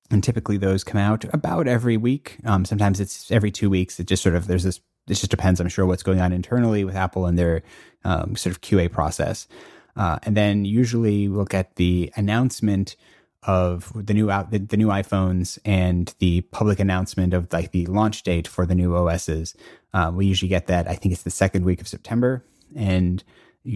And typically those come out about every week. Sometimes it's every 2 weeks. It just sort of, this just depends, I'm sure, what's going on internally with Apple and their sort of QA process. And then usually we'll get the announcement of the new iPhones and the public announcement of like the launch date for the new OSs. We usually get that, I think it's the second week of September, and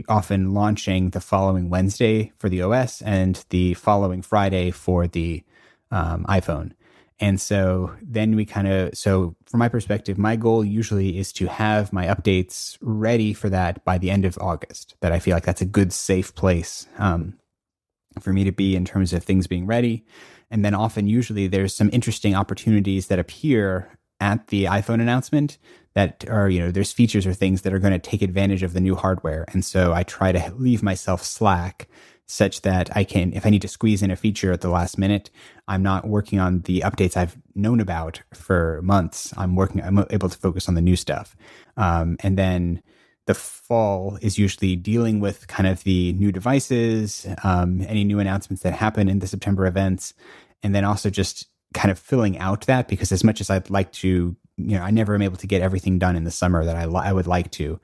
often launching the following Wednesday for the OS and the following Friday for the iPhone. And so then so from my perspective, my goal usually is to have my updates ready for that by the end of August, that I feel like that's a good, safe place. for me to be in terms of things being ready. And then often, usually, there's some interesting opportunities that appear at the iPhone announcement that are, there's features or things that are going to take advantage of the new hardware. And so I try to leave myself slack such that I can, if I need to squeeze in a feature at the last minute, I'm not working on the updates I've known about for months. I'm able to focus on the new stuff. And then the fall is usually dealing with kind of the new devices, any new announcements that happen in the September events, and then also just kind of filling out that, because as much as I'd like to, I never am able to get everything done in the summer that I would like to.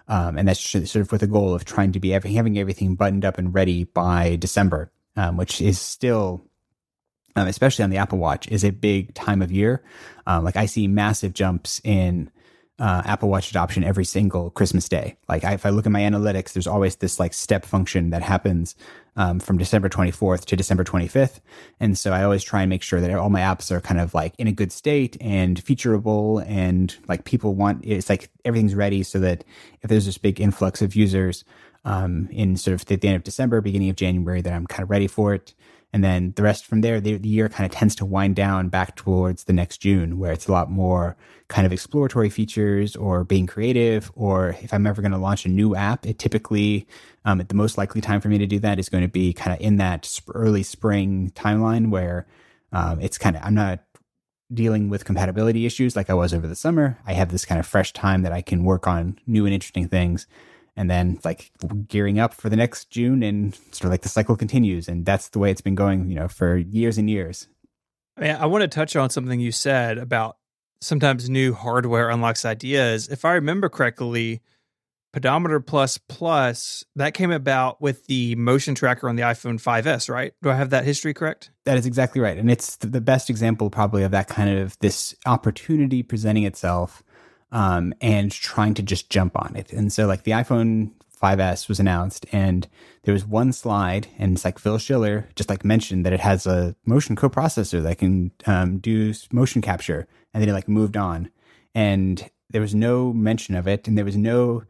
And that's sort of with the goal of trying to be having everything buttoned up and ready by December, which is still, especially on the Apple Watch, is a big time of year. Like I see massive jumps in Apple Watch adoption every single Christmas day. Like if I look at my analytics, there's always this like step function that happens from December 24th to December 25th. And so I always try and make sure that all my apps are kind of like in a good state and featureable, and like people want, it's like everything's ready so that if there's this big influx of users in sort of at the end of December, beginning of January, that I'm kind of ready for it. And then the rest from there, the year kind of tends to wind down back towards the next June, where it's a lot more kind of exploratory features or being creative. Or if I'm ever going to launch a new app, it typically, the most likely time for me to do that is going to be kind of in that early spring timeline, where it's kind of, I'm not dealing with compatibility issues like I was over the summer. I have this kind of fresh time that I can work on new and interesting things. And then like gearing up for the next June, and sort of like the cycle continues. And that's the way it's been going, for years and years. I want to touch on something you said about sometimes new hardware unlocks ideas. If I remember correctly, Pedometer Plus Plus, that came about with the motion tracker on the iPhone 5S, right? Do I have that history correct? That is exactly right. And it's the best example probably of that kind of this opportunity presenting itself, and trying to just jump on it. And so like the iPhone 5S was announced, and there was one slide, and it's like Phil Schiller just like mentioned that it has a motion coprocessor that can do motion capture, and then it like moved on. And there was no mention of it, and there was no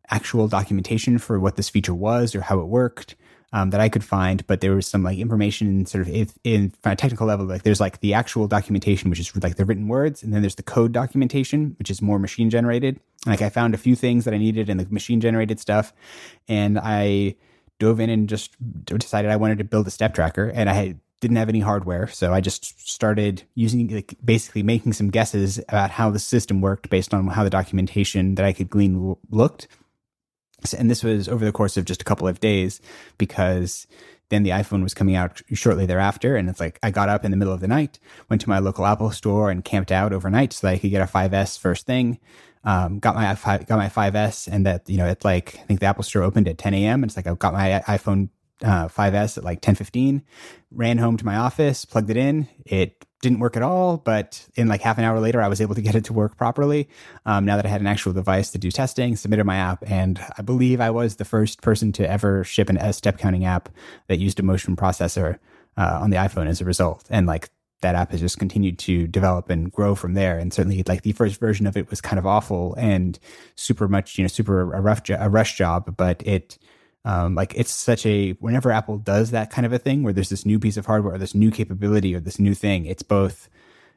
actual documentation for what this feature was or how it worked that I could find, but there was some like information sort of in from a technical level. Like there's like the actual documentation, which is like the written words, and then there's the code documentation, which is more machine generated. Like I found a few things that I needed in the machine generated stuff, and I dove in and just decided I wanted to build a step tracker, and didn't have any hardware, so I just started using, like, basically making some guesses about how the system worked based on how the documentation that I could glean looked. And this was over the course of just a couple of days, because then the iPhone was coming out shortly thereafter. And it's like, I got up in the middle of the night, went to my local Apple store and camped out overnight so that I could get a 5S first thing. Got my 5S, and that, it's like, I think the Apple store opened at 10 a.m. And it's like, I got my iPhone 5S at like 10:15, ran home to my office, plugged it in. It didn't work at all, but in like half an hour later, I was able to get it to work properly. Now that I had an actual device to do testing, submitted my app, and I believe I was the first person to ever ship a step counting app that used a motion processor on the iPhone as a result. And like that app has just continued to develop and grow from there. And certainly like the first version of it was kind of awful and super a rush job, but it, like it's such a, whenever Apple does that kind of a thing where there's this new piece of hardware or this new capability or this new thing, it's both,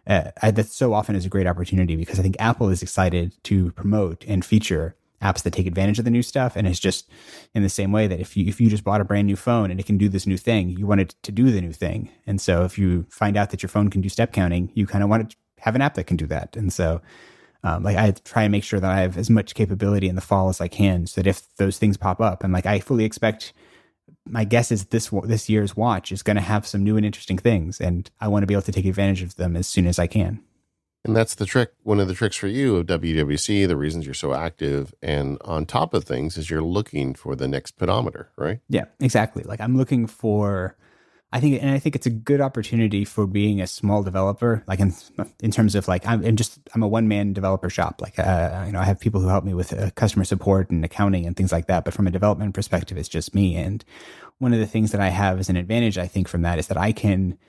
that so often is a great opportunity, because I think Apple is excited to promote and feature apps that take advantage of the new stuff. And it's just in the same way that if you just bought a brand new phone and it can do this new thing, you want it to do the new thing. And so if you find out that your phone can do step counting, you kind of want to have an app that can do that. And so like I try and make sure that I have as much capability in the fall as I can, so that if those things pop up, and like I fully expect, my guess is this year's watch is going to have some new and interesting things, and I want to be able to take advantage of them as soon as I can. And that's the trick. One of the tricks for you of WWDC, the reasons you're so active and on top of things, is you're looking for the next pedometer, right? Yeah, exactly. Like I'm looking for, I think it's a good opportunity for being a small developer. Like in terms of like, I'm a one-man developer shop. Like, I have people who help me with customer support and accounting and things like that. But from a development perspective, it's just me. And one of the things that I have as an advantage, I think, from that is that I can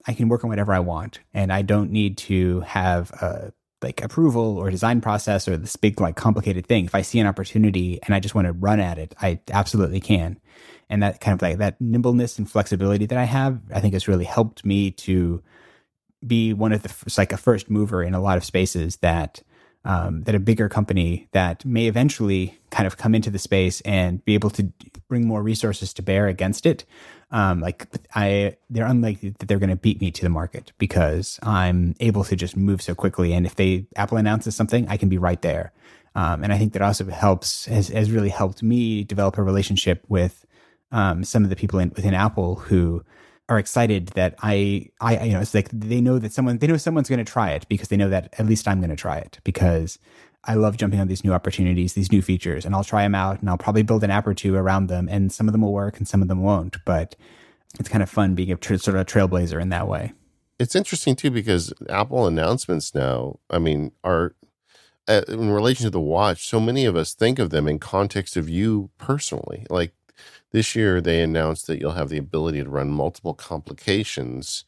work on whatever I want, and I don't need to have like approval or design process or this big like complicated thing, if I see an opportunity and I just want to run at it, I absolutely can. And that kind of like that nimbleness and flexibility that I have, I think has really helped me to be one of the like a first mover in a lot of spaces that that a bigger company that may eventually kind of come into the space and be able to bring more resources to bear against it. They're unlikely that they're going to beat me to the market because I'm able to just move so quickly. And if Apple announces something, I can be right there. And I think that also has really helped me develop a relationship with some of the people within Apple who are excited that it's like they know someone's going to try it because they know that at least I'm going to try it because I love jumping on these new opportunities, these new features, and I'll try them out and I'll probably build an app or two around them, and some of them will work and some of them won't. But it's kind of fun being sort of a trailblazer in that way. It's interesting too because Apple announcements now, I mean, are in relation to the watch. So many of us think of them in context of you personally. Like this year, they announced that you'll have the ability to run multiple complications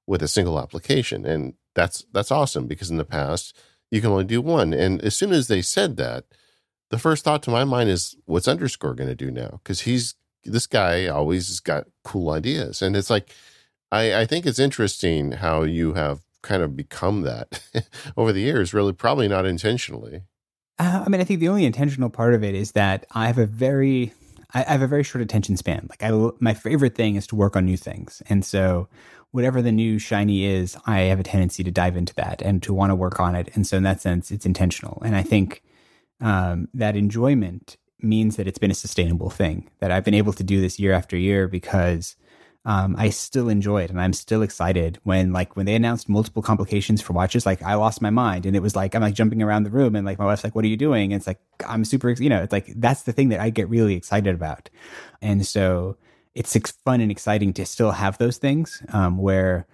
with a single application, and that's awesome because in the past you can only do one. And as soon as they said that, the first thought to my mind is, what's Underscore going to do now? Because this guy always has got cool ideas, and it's like I think it's interesting how you have kind of become that over the years. Really, probably not intentionally. I mean, I think the only intentional part of it is that I have a very short attention span. Like my favorite thing is to work on new things. And so whatever the new shiny is, I have a tendency to dive into that and to want to work on it. And so in that sense, it's intentional. And I think that enjoyment means that it's been a sustainable thing, that I've been able to do this year after year because I still enjoy it. And I'm still excited when they announced multiple complications for watches, like I lost my mind and it was like, I'm like jumping around the room and like my wife's like, what are you doing? And it's like, I'm super, it's like, that's the thing that I get really excited about. And so it's fun and exciting to still have those things where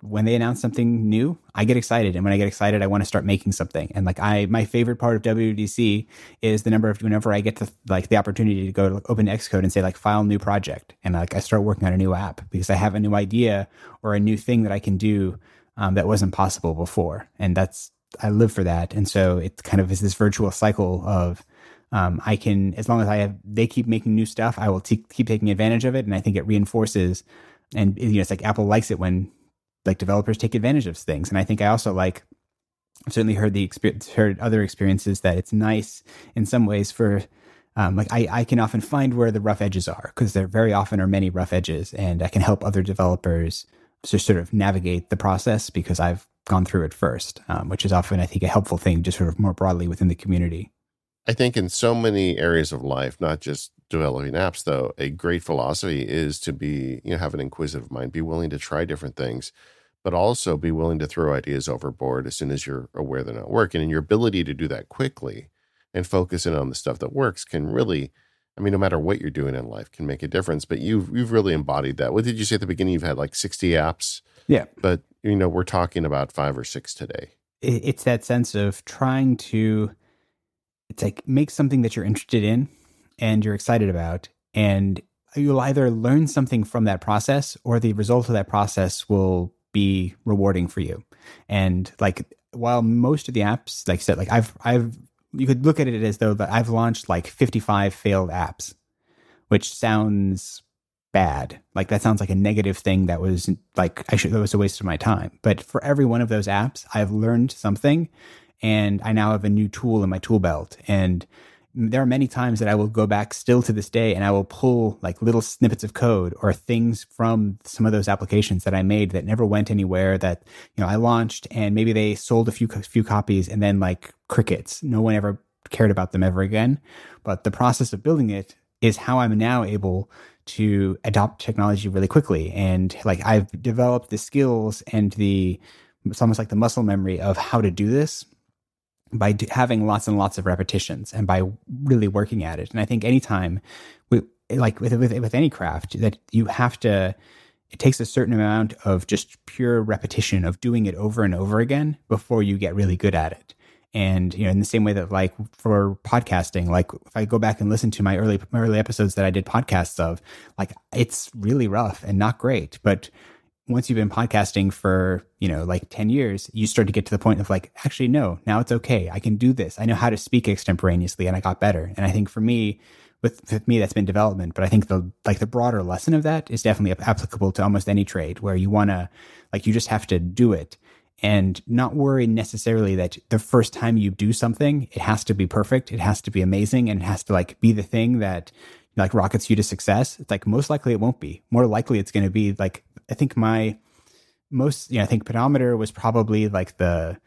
when they announce something new, I get excited. And when I get excited, I want to start making something. And my favorite part of WWDC is the number of whenever I get to the opportunity to go to open Xcode and say file new project. And I start working on a new app because I have a new idea or a new thing that I can do that wasn't possible before. And I live for that. And so it kind of is this virtual cycle of I can, as long as they keep making new stuff, I will keep taking advantage of it. And I think it reinforces, and it's like Apple likes it when developers take advantage of things. And I think I also I've certainly heard other experiences that it's nice in some ways for, I can often find where the rough edges are because there very often are many rough edges, and I can help other developers to sort of navigate the process because I've gone through it first, which is often, I think, a helpful thing just sort of more broadly within the community. I think in so many areas of life, not just developing apps, though, a great philosophy is to be, have an inquisitive mind, be willing to try different things, but also be willing to throw ideas overboard as soon as you're aware they're not working. And your ability to do that quickly and focus in on the stuff that works can really, no matter what you're doing in life, can make a difference. But you've really embodied that. What did you say at the beginning? You've had 60 apps? Yeah. But, we're talking about 5 or 6 today. It's that sense of trying to, it's make something that you're interested in and you're excited about, and you'll either learn something from that process or the result of that process will be rewarding for you. And while most of the apps, like I said, you could look at it as though that I've launched 55 failed apps, which sounds bad. That sounds like a negative thing that was that was a waste of my time. But for every one of those apps, I've learned something, and I now have a new tool in my tool belt. And there are many times that I will go back still to this day and I will pull little snippets of code or things from some of those applications that I made that never went anywhere, that, I launched and maybe they sold a few copies and then crickets. No one ever cared about them ever again. But the process of building it is how I'm now able to adopt technology really quickly. And I've developed the skills and it's almost like the muscle memory of how to do this by having lots and lots of repetitions and by really working at it. And I think anytime with any craft that you have to, it takes a certain amount of just pure repetition of doing it over and over again before you get really good at it. And, in the same way that for podcasting, if I go back and listen to my early episodes that I did podcasts of, it's really rough and not great, but once you've been podcasting for, like 10 years, you start to get to the point of like, actually, no, now it's okay. I can do this. I know how to speak extemporaneously, and I got better. And I think for me, with me, that's been development. But I think the broader lesson of that is definitely applicable to almost any trade where you just have to do it and not worry necessarily that the first time you do something, it has to be perfect. It has to be amazing. And it has to like be the thing that like rockets you to success. It's like, most likely it won't be. More likely it's going to be like, I think I think Pedometer was probably like the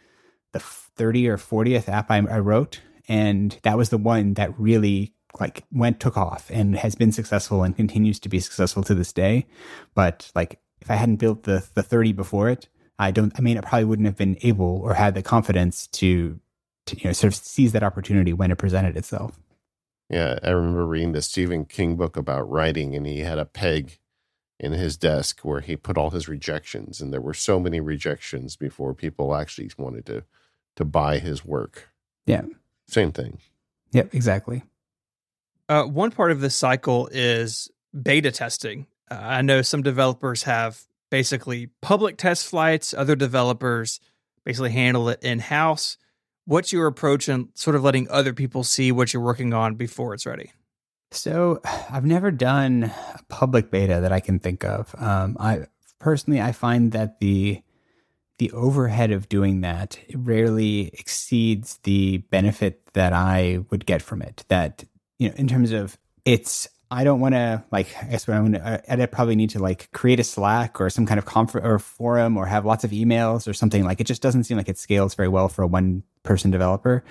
30 or 40th app I wrote. And that was the one that really like took off and has been successful and continues to be successful to this day. But like, if I hadn't built the 30 before it, I probably wouldn't have been able or had the confidence to sort of seize that opportunity when it presented itself. Yeah, I remember reading the Stephen King book about writing, and he had a peg in his desk where he put all his rejections, and there were so many rejections before people actually wanted to buy his work. Yeah. Same thing. Yep, exactly. One part of this cycle is beta testing. I know some developers have basically public test flights. Other developers basically handle it in-house. What's your approach in sort of letting other people see what you're working on before it's ready? So I've never done a public beta that I can think of. I find that the overhead of doing that rarely exceeds the benefit that I would get from it. That, in terms of I don't want to I'd probably need to like create a Slack or some kind of conference or forum or have lots of emails or something. Like, it just doesn't seem like it scales very well for a one-person developer.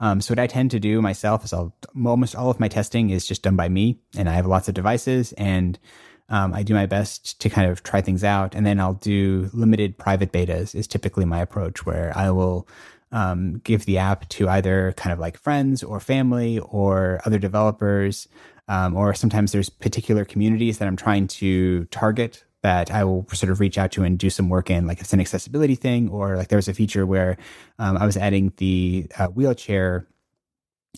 So what I tend to do myself is almost all of my testing is just done by me, and I have lots of devices, and I do my best to kind of try things out, and then I'll do limited private betas is typically my approach, where I will give the app to either kind of like friends or family or other developers, or sometimes there's particular communities that I'm trying to target that I will sort of reach out to and do some work in, like it's an accessibility thing, or like there was a feature where I was adding the wheelchair.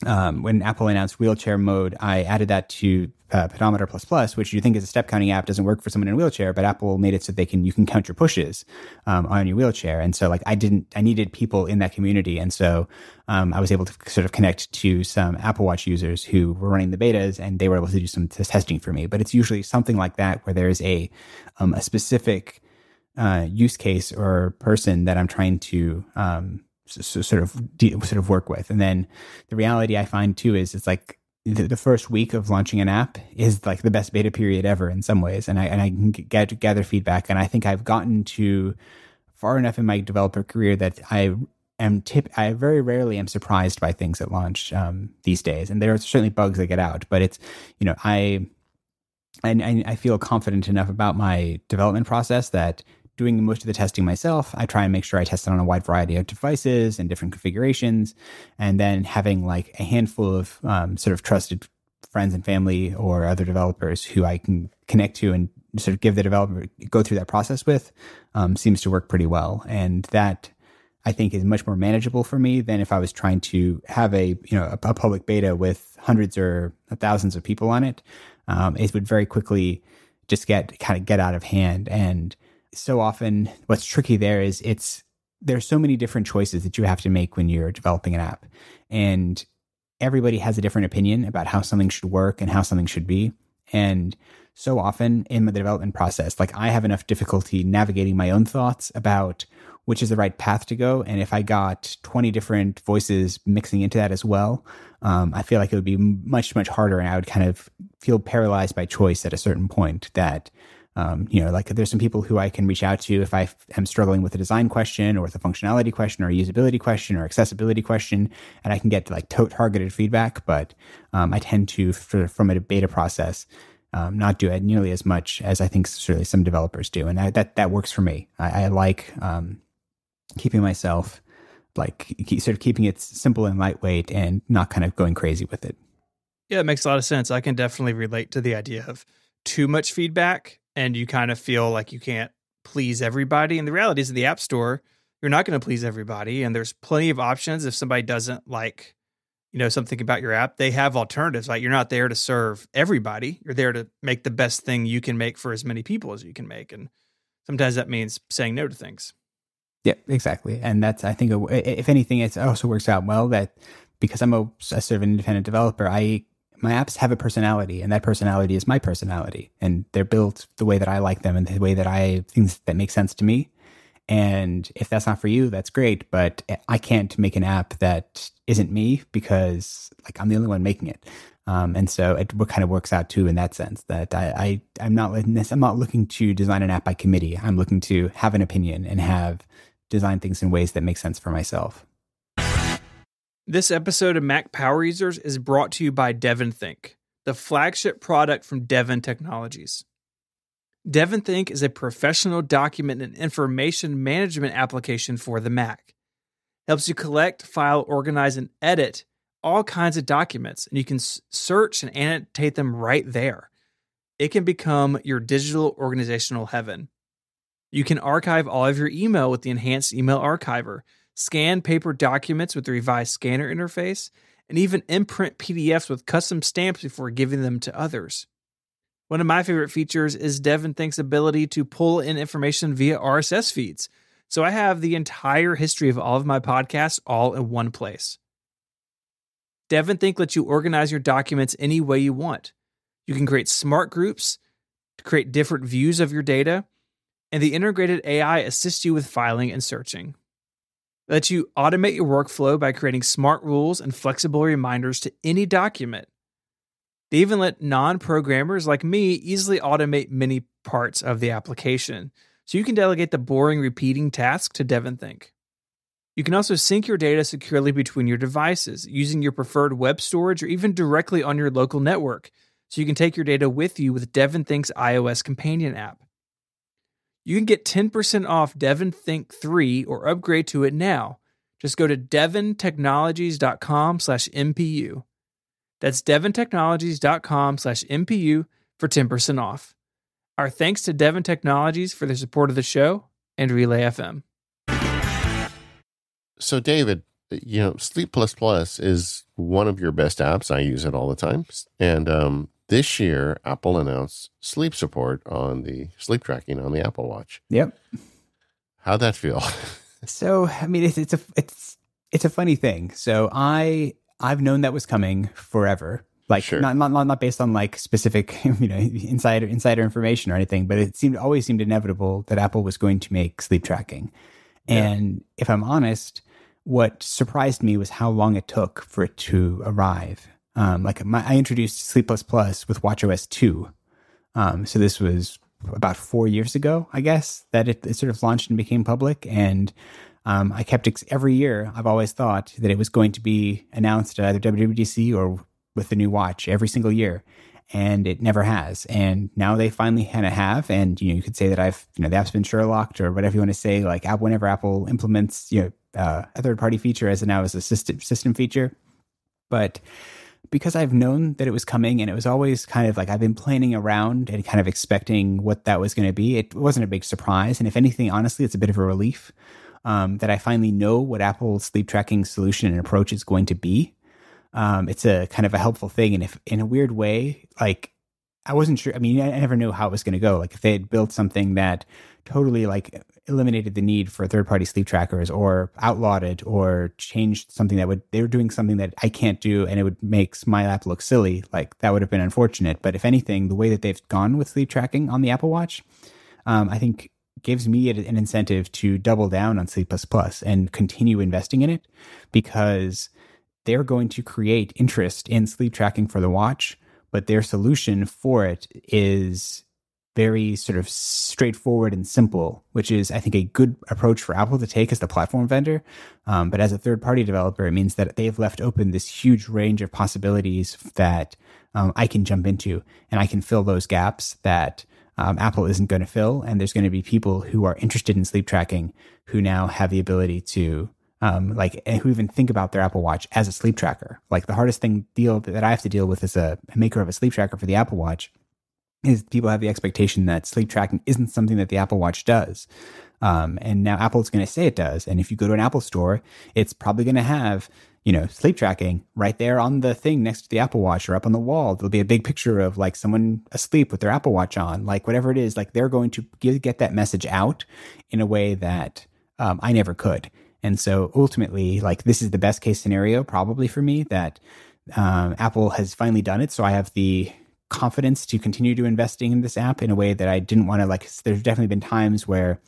When Apple announced wheelchair mode, I added that to Pedometer plus, which you think is a step counting app, doesn't work for someone in a wheelchair, but Apple made it so you can count your pushes on your wheelchair. And so like I needed people in that community. And so I was able to sort of connect to some Apple Watch users who were running the betas, and they were able to do some testing for me. But it's usually something like that where there's a specific use case or person that I'm trying to sort of work with. And then the reality I find too is it's like the first week of launching an app is like the best beta period ever in some ways. And I can gather feedback. And I think I've gotten to far enough in my developer career that I very rarely am surprised by things at launch these days. And there are certainly bugs that get out, but it's, I feel confident enough about my development process that doing most of the testing myself, I try and make sure I test it on a wide variety of devices and different configurations, and then having like a handful of sort of trusted friends and family or other developers who I can connect to and sort of give the developer go through that process with seems to work pretty well. And that I think is much more manageable for me than if I was trying to have a public beta with hundreds or thousands of people on it. It would very quickly just get out of hand. And so often what's tricky there is there's so many different choices that you have to make when you're developing an app, and everybody has a different opinion about how something should work and how something should be. And so often in the development process, like I have enough difficulty navigating my own thoughts about which is the right path to go. And if I got 20 different voices mixing into that as well, I feel like it would be much, much harder, and I would kind of feel paralyzed by choice at a certain point that like there's some people who I can reach out to if I am struggling with a design question or with a functionality question or a usability question or accessibility question, and I can get like targeted feedback. But I tend to, from a beta process, not do it nearly as much as I think certainly some developers do. And that works for me. I like keeping myself sort of keeping it simple and lightweight and not kind of going crazy with it. Yeah, it makes a lot of sense. I can definitely relate to the idea of too much feedback and you kind of feel like you can't please everybody. And the reality is in the App Store, you're not going to please everybody. And there's plenty of options. If somebody doesn't like, something about your app, they have alternatives. Like you're not there to serve everybody. You're there to make the best thing you can make for as many people as you can make. And Sometimes that means saying no to things. Yeah, exactly. And that's, I think, if anything, it also works out well that because I'm a sort of an independent developer, my apps have a personality, and that personality is my personality, and they're built the way that I like them and the way that things that make sense to me. And if that's not for you, that's great. But I can't make an app that isn't me because like I'm the only one making it. And so it kind of works out too in that sense that I'm not looking to design an app by committee. I'm looking to have an opinion and design things in ways that make sense for myself. This episode of Mac Power Users is brought to you by DevonThink, the flagship product from Devon Technologies. DevonThink is a professional document and information management application for the Mac. It helps you collect, file, organize, and edit all kinds of documents, and you can search and annotate them right there. It can become your digital organizational heaven. You can archive all of your email with the enhanced email archiver, scan paper documents with the revised scanner interface, and even imprint PDFs with custom stamps before giving them to others. One of my favorite features is DevonThink's ability to pull in information via RSS feeds. So I have the entire history of all of my podcasts all in one place. DevonThink lets you organize your documents any way you want. You can create smart groups to create different views of your data, and the integrated AI assists you with filing and searching. It lets you automate your workflow by creating smart rules and flexible reminders to any document. They even let non-programmers like me easily automate many parts of the application, so you can delegate the boring, repeating tasks to DevonThink. You can also sync your data securely between your devices, using your preferred web storage or even directly on your local network, so you can take your data with you with DevonThink's iOS companion app. You can get 10% off DevonThink 3 or upgrade to it now. Just go to devontechnologies.com/MPU. That's devontechnologies.com/MPU for 10% off. Our thanks to Devon Technologies for their support of the show and Relay FM. So, David, Sleep Plus Plus is one of your best apps. I use it all the time. And this year, Apple announced sleep support on the sleep tracking on the Apple Watch. Yep. How'd that feel? So, I mean, it's a funny thing. So I've known that was coming forever. Like sure. not based on like specific, insider information or anything, but it always seemed inevitable that Apple was going to make sleep tracking. Yeah. And if I'm honest, what surprised me was how long it took for it to arrive. I introduced Sleep Plus Plus with watchOS 2. So this was about 4 years ago, I guess, that it sort of launched and became public. And I kept every year. I've always thought that it was going to be announced at either WWDC or with the new watch every single year, and it never has. And now they finally kind of have. And you could say that the app's been Sherlocked or whatever you want to say. Like whenever Apple implements a third-party feature as a system feature, but because I've known that it was coming, and it was always kind of like I've been planning around and kind of expecting what that was going to be. It wasn't a big surprise, and if anything, honestly, it's a bit of a relief. That I finally know what Apple's sleep tracking solution and approach is going to be. It's a kind of a helpful thing. And if in a weird way, like I wasn't sure, I never knew how it was going to go. Like if they had built something that totally like eliminated the need for third-party sleep trackers or outlawed it or changed something they were doing something that I can't do and it would make my app look silly, like that would have been unfortunate. But if anything, the way that they've gone with sleep tracking on the Apple Watch, I think gives me an incentive to double down on Sleep Plus Plus and continue investing in it, because they're going to create interest in sleep tracking for the watch, but their solution for it is very sort of straightforward and simple, which is, I think, a good approach for Apple to take as the platform vendor. But as a third-party developer, it means that they've left open this huge range of possibilities that I can jump into, and I can fill those gaps that Apple isn't going to fill. And there's going to be people who are interested in sleep tracking who now have the ability to who even think about their Apple Watch as a sleep tracker. Like the hardest deal that I have to deal with as a maker of a sleep tracker for the Apple Watch is people have the expectation that sleep tracking isn't something that the Apple Watch does. And now Apple's going to say it does. And if you go to an Apple store, it's probably going to have, sleep tracking right there on the thing next to the Apple Watch or up on the wall. There'll be a big picture of like someone asleep with their Apple Watch on, like whatever it is, like they're going to get that message out in a way that I never could. And so ultimately, like this is the best case scenario probably for me that Apple has finally done it. So I have the confidence to continue to investing in this app in a way that I didn't want to. Like there's definitely been times where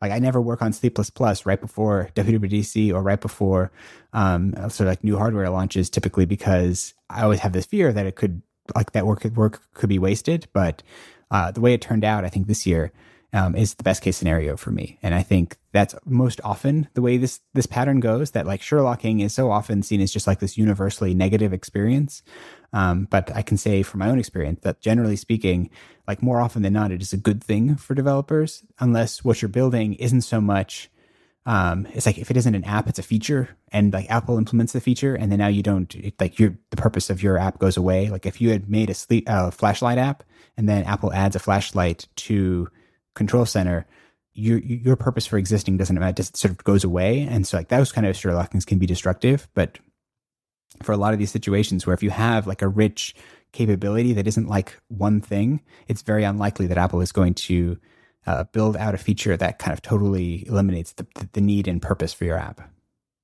like I never work on Sleep++ right before WWDC or right before sort of like new hardware launches typically, because I always have this fear that it could like that work could be wasted. But the way it turned out, I think this year is the best case scenario for me. And I think that's most often the way this pattern goes, that like Sherlocking is so often seen as just like this universally negative experience. But I can say from my own experience that generally speaking, like more often than not, it is a good thing for developers, unless what you're building isn't so much, it's like if it isn't an app, it's a feature, and like Apple implements the feature, and then now you don't, the purpose of your app goes away. Like if you had made a flashlight app, and then Apple adds a flashlight to Control Center, your purpose for existing doesn't matter, just sort of goes away. And so like those kind of Sherlockings can be destructive. But for a lot of these situations where if you have like a rich capability that isn't like one thing, it's very unlikely that Apple is going to build out a feature that kind of totally eliminates the need and purpose for your app.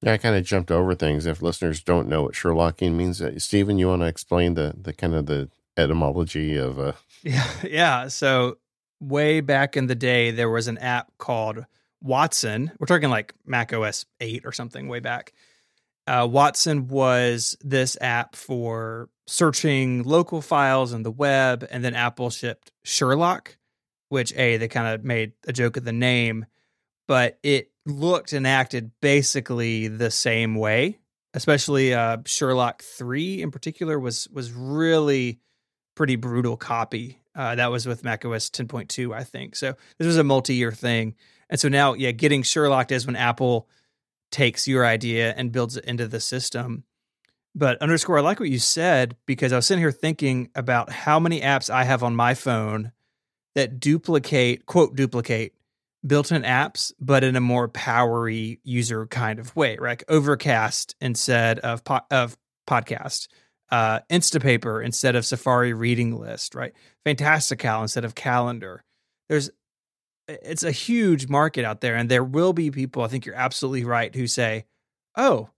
Yeah, I kind of jumped over things. If listeners don't know what Sherlocking means, Stephen, you want to explain the kind of the etymology of Yeah. So way back in the day, there was an app called Watson. We're talking like Mac OS 8 or something way back. Watson was this app for searching local files on the web, and then Apple shipped Sherlock, which they kind of made a joke of the name, but it looked and acted basically the same way. Especially Sherlock 3 in particular was really pretty brutal copy. That was with macOS 10.2, I think. So this was a multi-year thing. And so now, getting Sherlocked is when Apple takes your idea and builds it into the system. But underscore, I like what you said, because I was sitting here thinking about how many apps I have on my phone that quote, duplicate built-in apps, but in a more powery user kind of way, right? Like Overcast instead of podcast, Instapaper instead of Safari reading list, right? Fantastical instead of calendar. It's a huge market out there, and there will be people, I think you're absolutely right, who say, oh,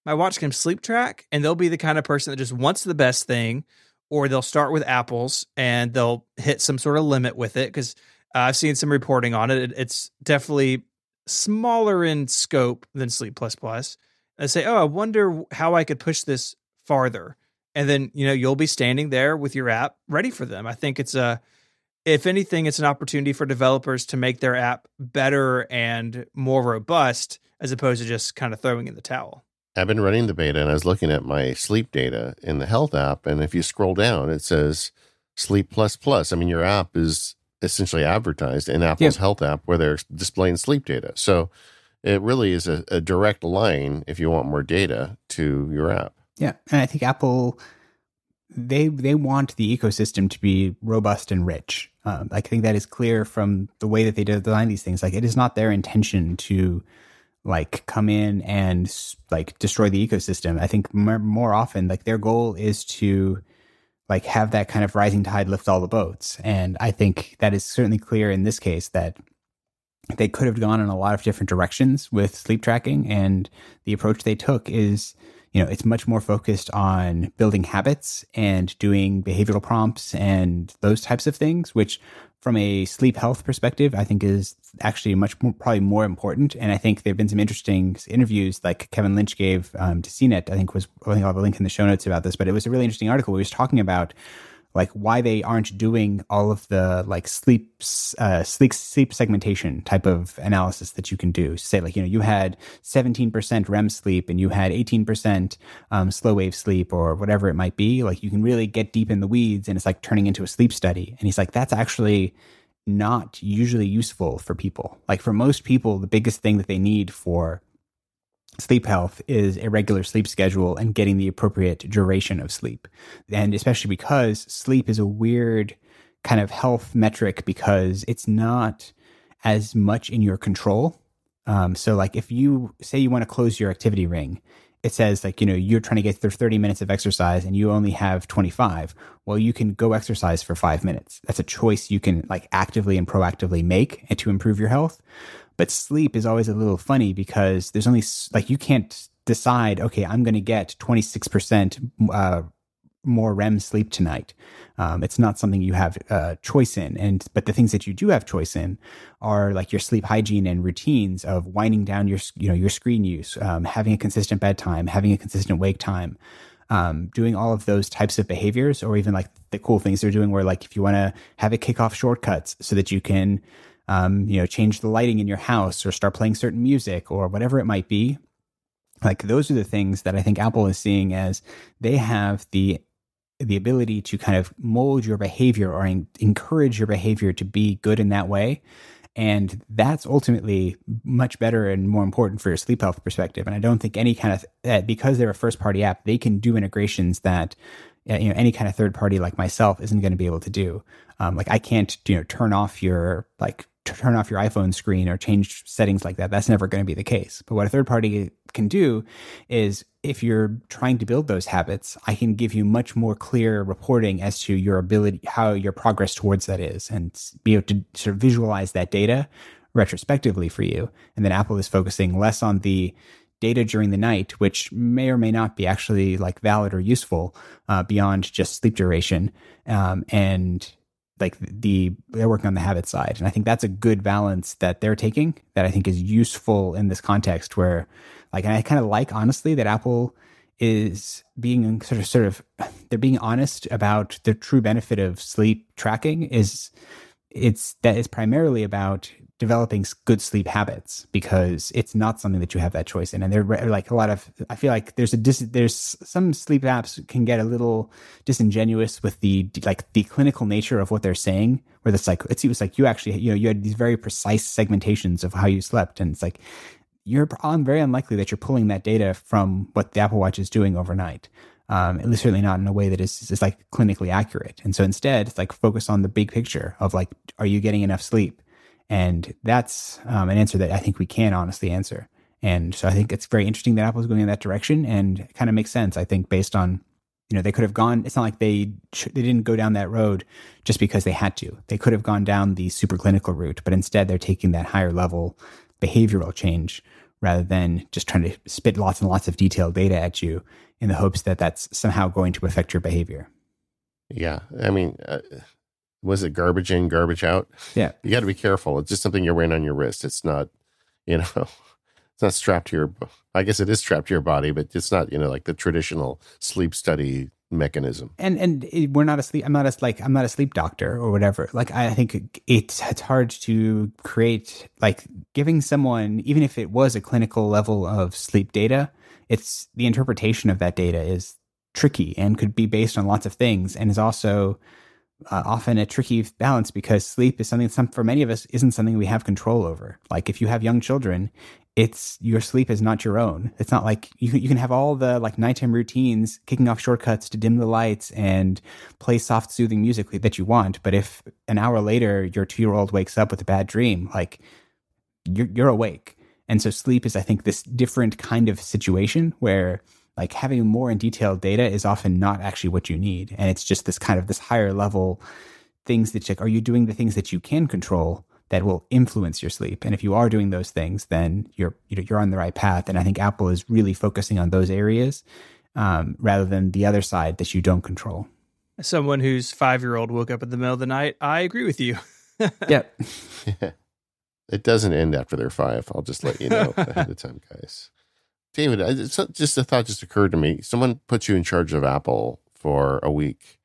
my watch can sleep track, and they'll be the kind of person that just wants the best thing, or they'll start with Apple's and they'll hit some sort of limit with it, because I've seen some reporting on it. It's definitely smaller in scope than Sleep++. I say, oh, I wonder how I could push this farther. And then, you'll be standing there with your app ready for them. I think if anything, it's an opportunity for developers to make their app better and more robust, as opposed to just kind of throwing in the towel. I've been running the beta, and I was looking at my sleep data in the health app. And if you scroll down, it says Sleep++. I mean, your app is essentially advertised in Apple's health app where they're displaying sleep data. So it really is a direct line if you want more data to your app. Yeah. And I think Apple, they want the ecosystem to be robust and rich. I think that is clear from the way that they design these things. Like, it is not their intention to like come in and like destroy the ecosystem. I think more often, like their goal is to like have that kind of rising tide lift all the boats. And I think that is certainly clear in this case, that they could have gone in a lot of different directions with sleep tracking. And the approach they took is, it's much more focused on building habits and doing behavioral prompts and those types of things, which from a sleep health perspective, I think is actually probably more important. And I think there've been some interesting interviews like Kevin Lynch gave to CNET, I think I'll have a link in the show notes about this, but it was a really interesting article where he was talking about like why they aren't doing all of the like sleep segmentation type of analysis that you can do. Say like, you had 17% REM sleep and you had 18% slow wave sleep or whatever it might be. Like, you can really get deep in the weeds, and it's like turning into a sleep study. And he's like, that's actually not usually useful for people. Like, for most people, the biggest thing that they need for sleep health is a regular sleep schedule and getting the appropriate duration of sleep. And especially because sleep is a weird kind of health metric, because it's not as much in your control. So like if you say you want to close your activity ring it says like, you're trying to get through 30 minutes of exercise and you only have 25. Well, you can go exercise for 5 minutes. That's a choice you can like actively and proactively make and to improve your health. But sleep is always a little funny because there's only like, you can't decide, okay, I'm going to get 26% more REM sleep tonight. It's not something you have choice in. But the things that you do have choice in are like your sleep hygiene and routines of winding down your screen use, having a consistent bedtime, having a consistent wake time, doing all of those types of behaviors, or even like the cool things they're doing where like if you want to have it kick off shortcuts so that you can, change the lighting in your house or start playing certain music or whatever it might be. Like those are the things that I think Apple is seeing as they have the ability to kind of mold your behavior or encourage your behavior to be good in that way. And that's ultimately much better and more important for your sleep health perspective. And I don't think any kind of, because they're a first party app, they can do integrations that, any kind of third party like myself isn't going to be able to do. Like I can't, turn off your iPhone screen or change settings like that. That's never going to be the case. But what a third party can do is if you're trying to build those habits, I can give you much more clear reporting as to your ability, how your progress towards that is, and be able to sort of visualize that data retrospectively for you. And then Apple is focusing less on the data during the night, which may or may not be actually like valid or useful beyond just sleep duration. And like they're working on the habit side. And I think that's a good balance that they're taking that I think is useful in this context where like, and I kind of like honestly that Apple is being sort of, they're being honest about the true benefit of sleep tracking is primarily about developing good sleep habits because it's not something that you have that choice in. And they're like I feel like there's some sleep apps can get a little disingenuous with the clinical nature of what they're saying, where it's like, it seems like you actually, you had these very precise segmentations of how you slept. And it's like, you're very unlikely that you're pulling that data from what the Apple Watch is doing overnight. At least certainly not in a way that is like clinically accurate. And so instead, it's like focus on the big picture of like, are you getting enough sleep? And that's an answer that I think we can honestly answer. And so I think it's very interesting that Apple's going in that direction, and it kind of makes sense, I think, based on, they could have gone, it's not like they didn't go down that road just because they had to. They could have gone down the super clinical route, but instead they're taking that higher level behavioral change rather than just trying to spit lots and lots of detailed data at you in the hopes that that's somehow going to affect your behavior. Yeah. I mean, was it garbage in, garbage out? Yeah. You got to be careful. It's just something you're wearing on your wrist. It's not, it's not strapped to your, I guess it is strapped to your body, but it's not, like the traditional sleep study mechanism. And we're not asleep. I'm not a sleep doctor or whatever. Like, I think it's hard to create, like, giving someone, even if it was a clinical level of sleep data, it's the interpretation of that data is tricky and could be based on lots of things, and is also often a tricky balance because sleep is something for many of us isn't something we have control over. Like if you have young children, your sleep is not your own. It's not like you can have all the like nighttime routines, kicking off shortcuts to dim the lights and play soft soothing music that you want. But if an hour later your 2-year-old wakes up with a bad dream, like you're awake. And so sleep is, I think, this different kind of situation where like having more in detailed data is often not actually what you need. And it's just this kind of this higher level things that check, are you doing the things that you can control that will influence your sleep? And if you are doing those things, then you're on the right path. And I think Apple is really focusing on those areas rather than the other side that you don't control. As someone whose 5-year-old woke up in the middle of the night, I agree with you. Yeah. It doesn't end after they're 5. I'll just let you know ahead of time, guys. David, just a thought just occurred to me. Someone puts you in charge of Apple for a week,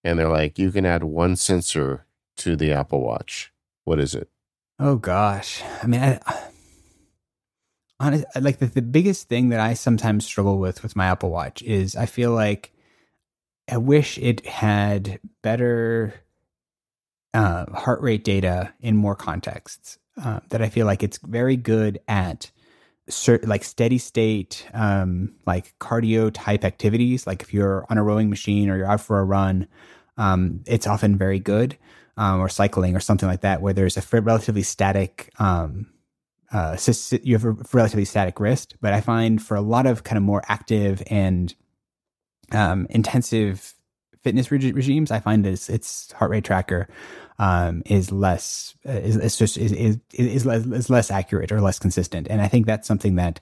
and they're like, you can add one sensor to the Apple Watch. What is it? Oh, gosh. I mean, honestly, like the biggest thing that I sometimes struggle with my Apple Watch is I feel like I wish it had better heart rate data in more contexts. That I feel like it's very good at like steady state, like cardio type activities. Like if you're on a rowing machine or you're out for a run, it's often very good, or cycling or something like that, where there's a relatively static you have a relatively static wrist. But I find for a lot of kind of more active and intensive fitness regimes, I find its heart rate tracker is less accurate or less consistent. And I think that's something that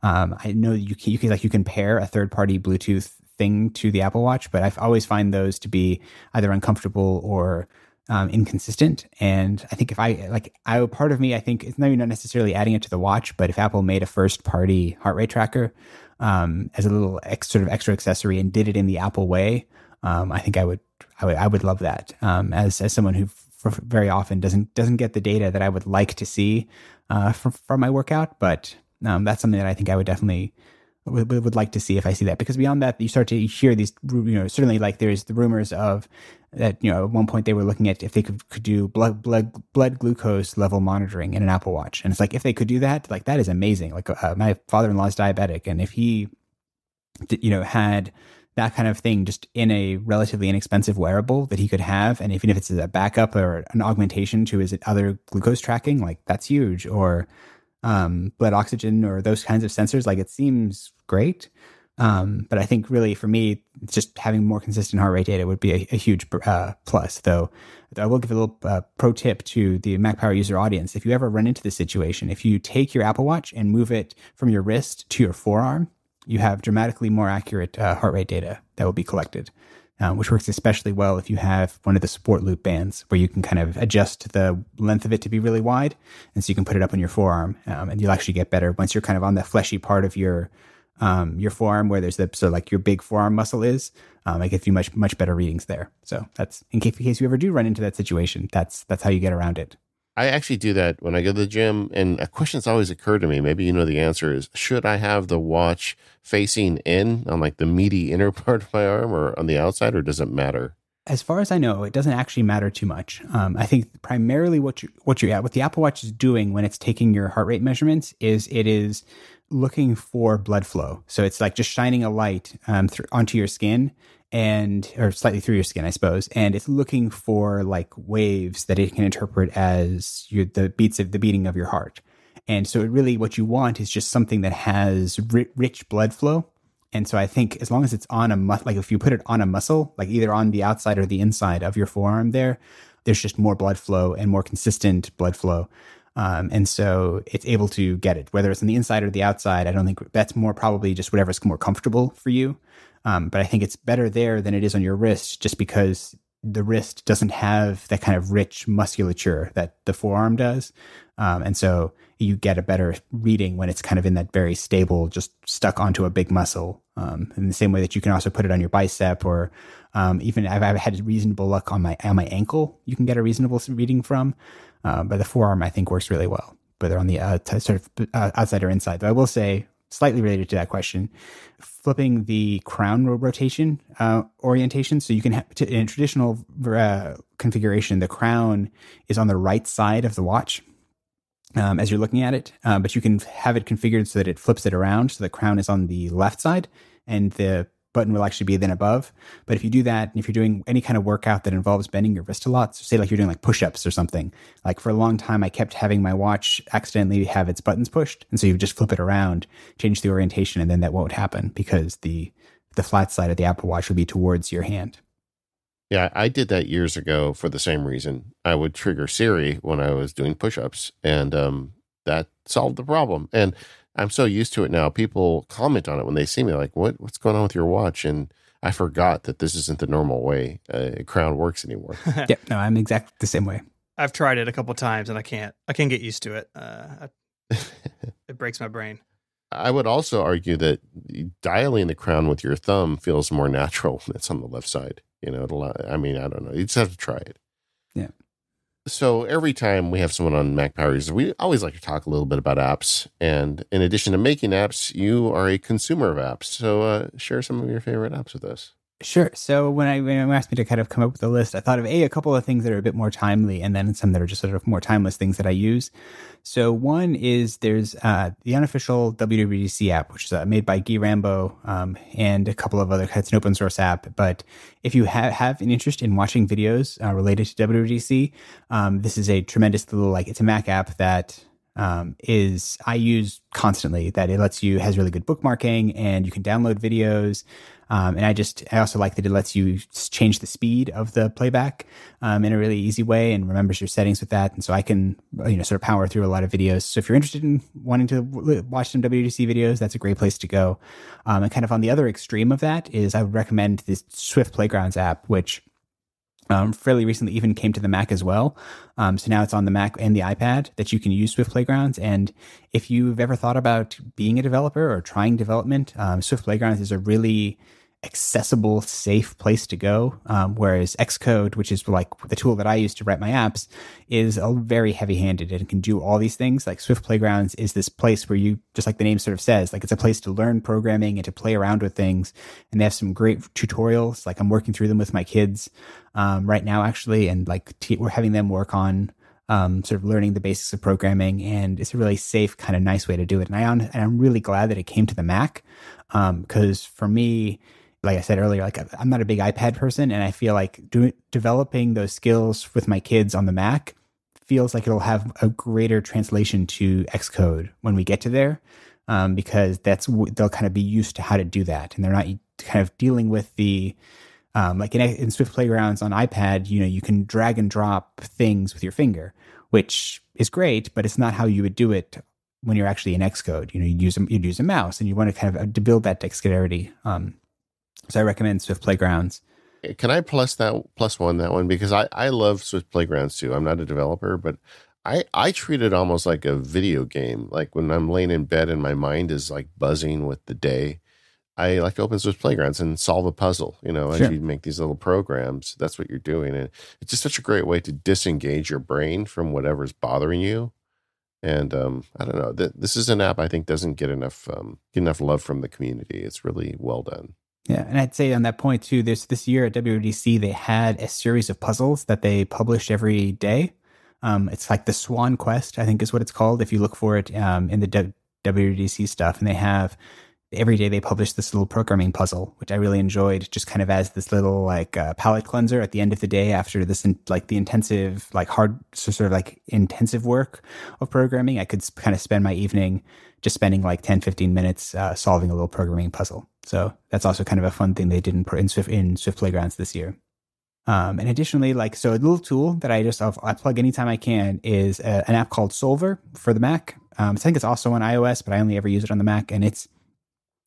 I know you can pair a third party Bluetooth thing to the Apple Watch, but I always find those to be either uncomfortable or inconsistent. And I think part of me, I think it's not necessarily adding it to the watch, but if Apple made a first party heart rate tracker as a little sort of extra accessory and did it in the Apple way, I think I would love that. As someone who very often doesn't get the data that I would like to see from my workout, but that's something that I think I would definitely would like to see if I see that. Because beyond that, you start to hear these, certainly like there's the rumors of that, at one point they were looking at if they could do blood glucose level monitoring in an Apple Watch. And it's like, if they could do that, like that is amazing. Like my father-in-law is diabetic, and if he, had that kind of thing just in a relatively inexpensive wearable that he could have, and even if it's a backup or an augmentation to his other glucose tracking, like that's huge. Or blood oxygen or those kinds of sensors, like it seems great. But I think really for me, just having more consistent heart rate data would be a huge plus. Though I will give a little pro tip to the Mac Power user audience. If you ever run into this situation, if you take your Apple Watch and move it from your wrist to your forearm, you have dramatically more accurate heart rate data that will be collected, which works especially well if you have one of the Sport Loop bands where you can kind of adjust the length of it to be really wide. And so you can put it up on your forearm, and you'll actually get better once you're kind of on the fleshy part of your forearm where there's like your big forearm muscle is. It gives you much better readings there. So that's in case you ever do run into that situation, that's how you get around it. I actually do that when I go to the gym, and a question that's always occurred to me, maybe the answer is, should I have the watch facing in on like the meaty inner part of my arm or on the outside, or does it matter? As far as I know, it doesn't actually matter too much. I think primarily what the Apple Watch is doing when it's taking your heart rate measurements is it is looking for blood flow. So it's like just shining a light onto your skin or slightly through your skin, I suppose. And it's looking for like waves that it can interpret as the beating of your heart. And so what you want is just something that has rich blood flow. And so I think as long as it's on like if you put it on a muscle, like either on the outside or the inside of your forearm there's just more blood flow and more consistent blood flow. And so it's able to get it, whether it's on the inside or the outside. I don't think that's more probably just whatever's more comfortable for you. But I think it's better there than it is on your wrist, just because the wrist doesn't have that kind of rich musculature that the forearm does. And so you get a better reading when it's kind of in that very stable, just stuck onto a big muscle. In the same way that you can also put it on your bicep, or even I've had reasonable luck on my ankle. You can get a reasonable reading from, but the forearm I think works really well, whether on the sort of outside or inside. Though I will say, slightly related to that question, flipping the crown rotation orientation. So you can have in traditional configuration, the crown is on the right side of the watch as you're looking at it, but you can have it configured so that it flips it around, so the crown is on the left side and the button will actually be then above. But if you do that, and if you're doing any kind of workout that involves bending your wrist a lot, so say like you're doing like push-ups or something, like for a long time I kept having my watch accidentally have its buttons pushed, and so you just flip it around, change the orientation, and then that won't happen because the flat side of the Apple Watch will be towards your hand. Yeah, I did that years ago for the same reason. I would trigger Siri when I was doing push-ups, and that solved the problem. And I'm so used to it now. People comment on it when they see me, like, what's going on with your watch? And I forgot that this isn't the normal way crown works anymore. Yep, no, I'm exactly the same way. I've tried it a couple times and I can't get used to it. It breaks my brain. I would also argue that dialing the crown with your thumb feels more natural when it's on the left side. I don't know. You just have to try it. Yeah. So every time we have someone on Mac Power Users, we always like to talk a little bit about apps. And in addition to making apps, you are a consumer of apps. So share some of your favorite apps with us. Sure. So when you asked me to kind of come up with a list, I thought of a couple of things that are a bit more timely, and then some that are just sort of more timeless things that I use. So one is there's the unofficial WWDC app, which is made by Guy Rambo and a couple of other. It's an open source app. But if you have an interest in watching videos related to WWDC, this is a tremendous little it's a Mac app that is I use constantly. That it has really good bookmarking, and you can download videos. And I also like that it lets you change the speed of the playback in a really easy way, and remembers your settings with that. And so I can sort of power through a lot of videos. So if you're interested in wanting to watch some WWDC videos, that's a great place to go. And kind of on the other extreme of that is I would recommend this Swift Playgrounds app, which fairly recently even came to the Mac as well. So now it's on the Mac and the iPad that you can use Swift Playgrounds. And if you've ever thought about being a developer or trying development, Swift Playgrounds is a really accessible, safe place to go. Whereas Xcode, which is like the tool that I use to write my apps, is very heavy-handed and can do all these things. Like Swift Playgrounds is this place where you, just like the name sort of says, like it's a place to learn programming and to play around with things. And they have some great tutorials. Like I'm working through them with my kids right now, actually, and like we're having them work on sort of learning the basics of programming, and it's a really safe, kind of nice way to do it. And I'm really glad that it came to the Mac, because for me, like I said earlier, like I'm not a big iPad person, and I feel like developing those skills with my kids on the Mac feels like it'll have a greater translation to Xcode when we get to there, because they'll kind of be used to how to do that, and they're not kind of dealing with the like in Swift Playgrounds on iPad, you can drag and drop things with your finger, which is great, but it's not how you would do it when you're actually in Xcode. You'd use a mouse, and you want to kind of to build that dexterity. So I recommend Swift Playgrounds. Can I plus one that one? Because I love Swift Playgrounds too. I'm not a developer, but I treat it almost like a video game. Like when I'm laying in bed and my mind is like buzzing with the day, I like to open Swift Playgrounds and solve a puzzle, as Sure. you make these little programs. That's what you're doing. And it's just such a great way to disengage your brain from whatever's bothering you. And I don't know, this is an app I think doesn't get enough love from the community. It's really well done. Yeah, and I'd say on that point too, this year at WWDC, they had a series of puzzles that they published every day. It's like the Swan Quest, I think is what it's called, if you look for it in the WWDC stuff. And every day they publish this little programming puzzle, which I really enjoyed, just kind of as this little like palate cleanser at the end of the day after this like the intensive, like intensive work of programming. I could kind of spend my evening just spending like 10-15 minutes solving a little programming puzzle. So that's also kind of a fun thing they did in Swift Playgrounds this year. And additionally, so a little tool that I plug anytime I can is an app called Solver for the Mac. I think it's also on iOS, but I only ever use it on the Mac, and it's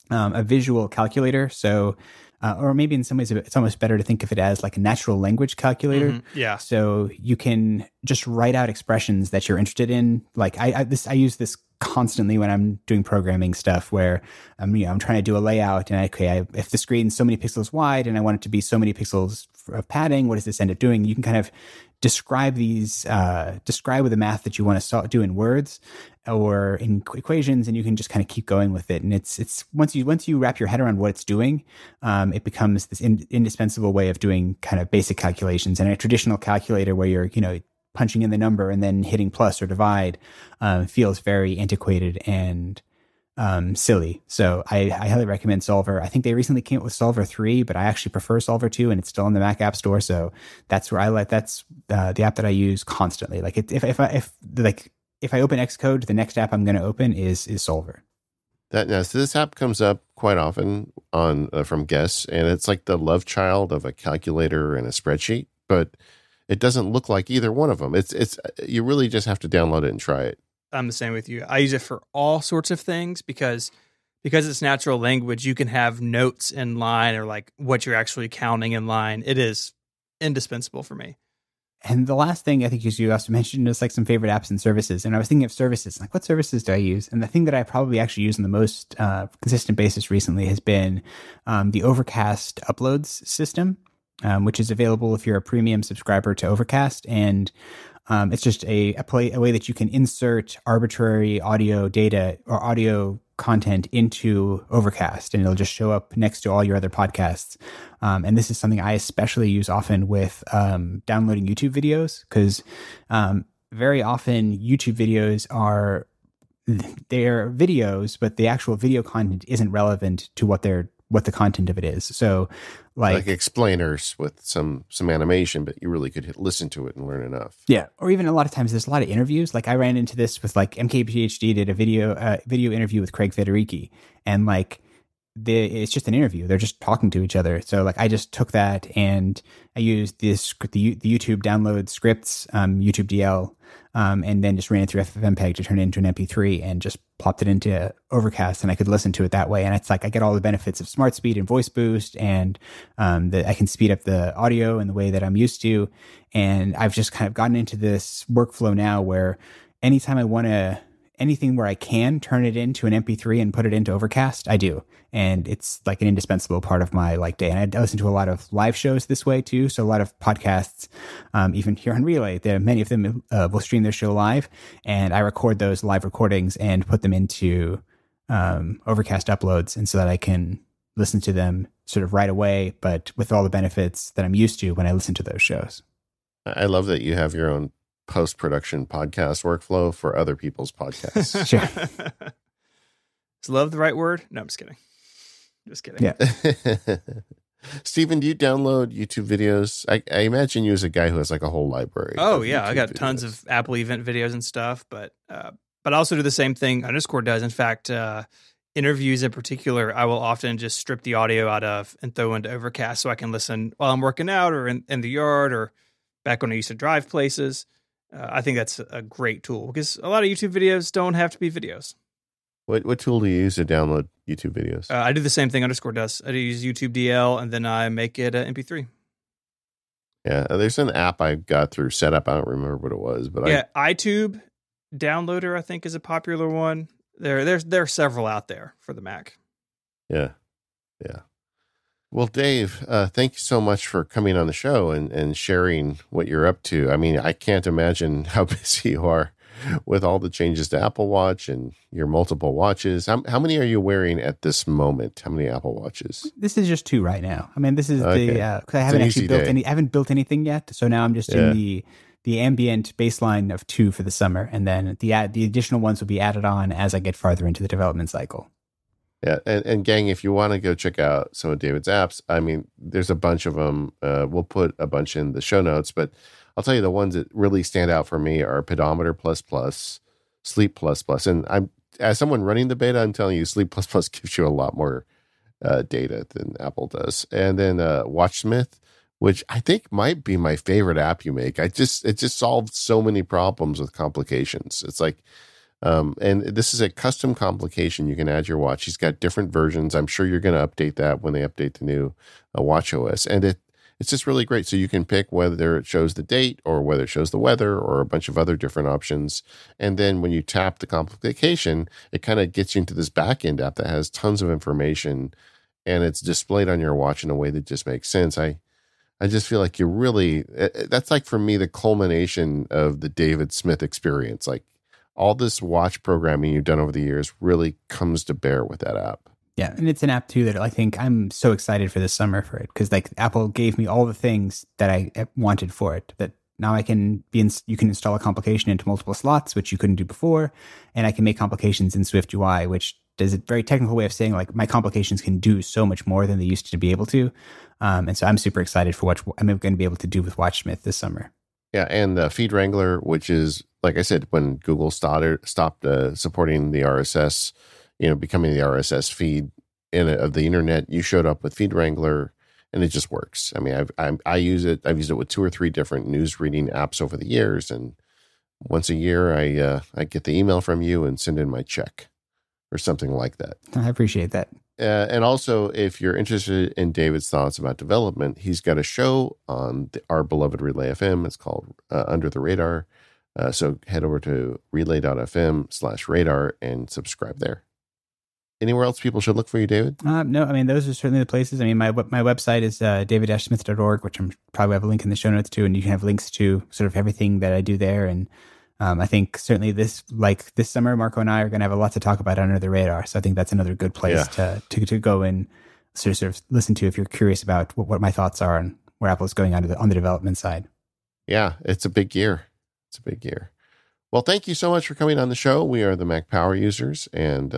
a visual calculator. So, or maybe in some ways it's almost better to think of it as like a natural language calculator. Mm-hmm. Yeah. So you can just write out expressions that you're interested in. Like I use this constantly when I'm doing programming stuff where I'm trying to do a layout, and if the screen's so many pixels wide and I want it to be so many pixels of padding, what does this end up doing? You can kind of describe with the math that you want to do in words or in equations, and you can just kind of keep going with it. And it's once you wrap your head around what it's doing, it becomes this indispensable way of doing kind of basic calculations. And a traditional calculator where you're punching in the number and then hitting plus or divide feels very antiquated and silly. So I highly recommend Solver. I think they recently came up with Solver 3, but I actually prefer Solver 2, and it's still in the Mac App Store. So that's where that's the app that I use constantly. Like if I open Xcode, the next app I'm going to open is Solver. So this app comes up quite often on from guests, and it's like the love child of a calculator and a spreadsheet, but it doesn't look like either one of them. It's you really just have to download it and try it. I'm the same with you. I use it for all sorts of things because it's natural language. You can have notes in line or like what you're actually counting in line. It is indispensable for me. And the last thing I think you also mentioned is like some favorite apps and services. And I was thinking of services, like what services do I use? And the thing that I probably actually use on the most consistent basis recently has been the Overcast uploads system, which is available if you're a premium subscriber to Overcast. And it's just a way that you can insert arbitrary audio data or audio content into Overcast, and it'll just show up next to all your other podcasts. And this is something I especially use often with downloading YouTube videos, because very often YouTube videos they're videos, but the actual video content isn't relevant to what the content of it is. So like explainers with some animation, but you really could listen to it and learn enough. Yeah, or even a lot of times there's a lot of interviews. Like I ran into this with like MKPHD did a video interview with Craig Federici, and like it's just an interview. They're just talking to each other. So like I just took that and I used the YouTube download scripts, YouTube DL, and then just ran it through FFmpeg to turn it into an MP3 and just plopped it into Overcast, and I could listen to it that way. And it's like I get all the benefits of Smart Speed and Voice Boost, and that I can speed up the audio in the way that I'm used to. And I've just kind of gotten into this workflow now where anytime I want to, anything where I can turn it into an MP3 and put it into Overcast, I do. And it's like an indispensable part of my like day. And I listen to a lot of live shows this way too. So a lot of podcasts, even here on Relay, many of them will stream their show live, and I record those live recordings and put them into Overcast uploads, and so that I can listen to them sort of right away, but with all the benefits that I'm used to when I listen to those shows. I love that you have your own post-production podcast workflow for other people's podcasts. Sure. Is love the right word? No, I'm just kidding. Just kidding. Yeah. Stephen, do you download YouTube videos? I imagine you as a guy who has like a whole library. Oh yeah, I got tons of Apple event videos and stuff, but I also do the same thing Underscore does. In fact, interviews in particular, I will often just strip the audio out of and throw into Overcast so I can listen while I'm working out or in the yard or back when I used to drive places. I think that's a great tool because a lot of YouTube videos don't have to be videos. What tool do you use to download YouTube videos? I do the same thing Underscore does. I use YouTube DL and then I make it an MP3. Yeah, there's an app I got through Setup. I don't remember what it was, but iTube Downloader I think is a popular one. There are several out there for the Mac. Yeah. Well, Dave, thank you so much for coming on the show and sharing what you're up to. I mean, I can't imagine how busy you are with all the changes to Apple Watch and your multiple watches. How many are you wearing at this moment? How many Apple Watches? This is just 2 right now. I mean, this is okay. because I haven't actually built any. I haven't built anything yet, so now I'm just in the ambient baseline of 2 for the summer, and then the additional ones will be added on as I get farther into the development cycle. Yeah, and gang, if you want to go check out some of David's apps, I mean, there's a bunch of them. We'll put a bunch in the show notes, but I'll tell you the ones that really stand out for me are Pedometer Plus, Sleep Plus, and I'm as someone running the beta, I'm telling you, Sleep Plus gives you a lot more data than Apple does, and then WatchSmith, which I think might be my favorite app you make. It just solved so many problems with complications. It's like. And this is a custom complication you can add your watch. He's got different versions. I'm sure you're going to update that when they update the new watch OS. And it's just really great. So you can pick whether it shows the date or whether it shows the weather or a bunch of other different options. And then when you tap the complication, it kind of gets you into this backend app that has tons of information, and it's displayed on your watch in a way that just makes sense. I just feel like that's like for me, the culmination of the David Smith experience. Like, all this watch programming you've done over the years really comes to bear with that app. Yeah, and it's an app too that I think I'm so excited for this summer for it, because like Apple gave me all the things that I wanted for it. That now you can install a complication into multiple slots, which you couldn't do before, and I can make complications in Swift UI, which is a very technical way of saying like my complications can do so much more than they used to be able to. And so I'm super excited for what I'm going to be able to do with WatchSmith this summer. Yeah, and the Feed Wrangler, which is, like I said, when Google stopped supporting the RSS, becoming the RSS feed of the internet, you showed up with Feed Wrangler, and it just works. I mean, I use it. I've used it with 2 or 3 different news reading apps over the years, and once a year, I get the email from you and send in my check or something like that. I appreciate that. And also, if you're interested in David's thoughts about development, he's got a show on our beloved Relay FM. It's called Under the Radar. So head over to relay.fm/radar and subscribe there. Anywhere else people should look for you, David? No, I mean, those are certainly the places. I mean, my website is david-smith.org, which I'm probably have a link in the show notes to, and you can have links to sort of everything that I do there. And I think certainly this summer, Marco and I are going to have a lot to talk about Under the Radar. So I think that's another good place to go and sort of listen to if you're curious about what my thoughts are and where Apple is going on the development side. Yeah, it's a big year. It's a big year. Well, thank you so much for coming on the show. We are the Mac Power Users, and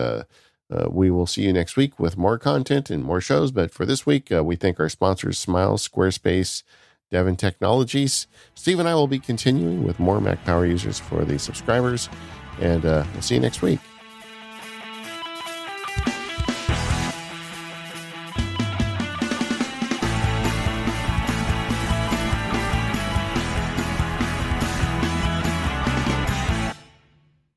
We will see you next week with more content and more shows. But for this week, we thank our sponsors, Smile, Squarespace, Devon Technologies. Steve and I will be continuing with more Mac Power Users for the subscribers. And we'll see you next week.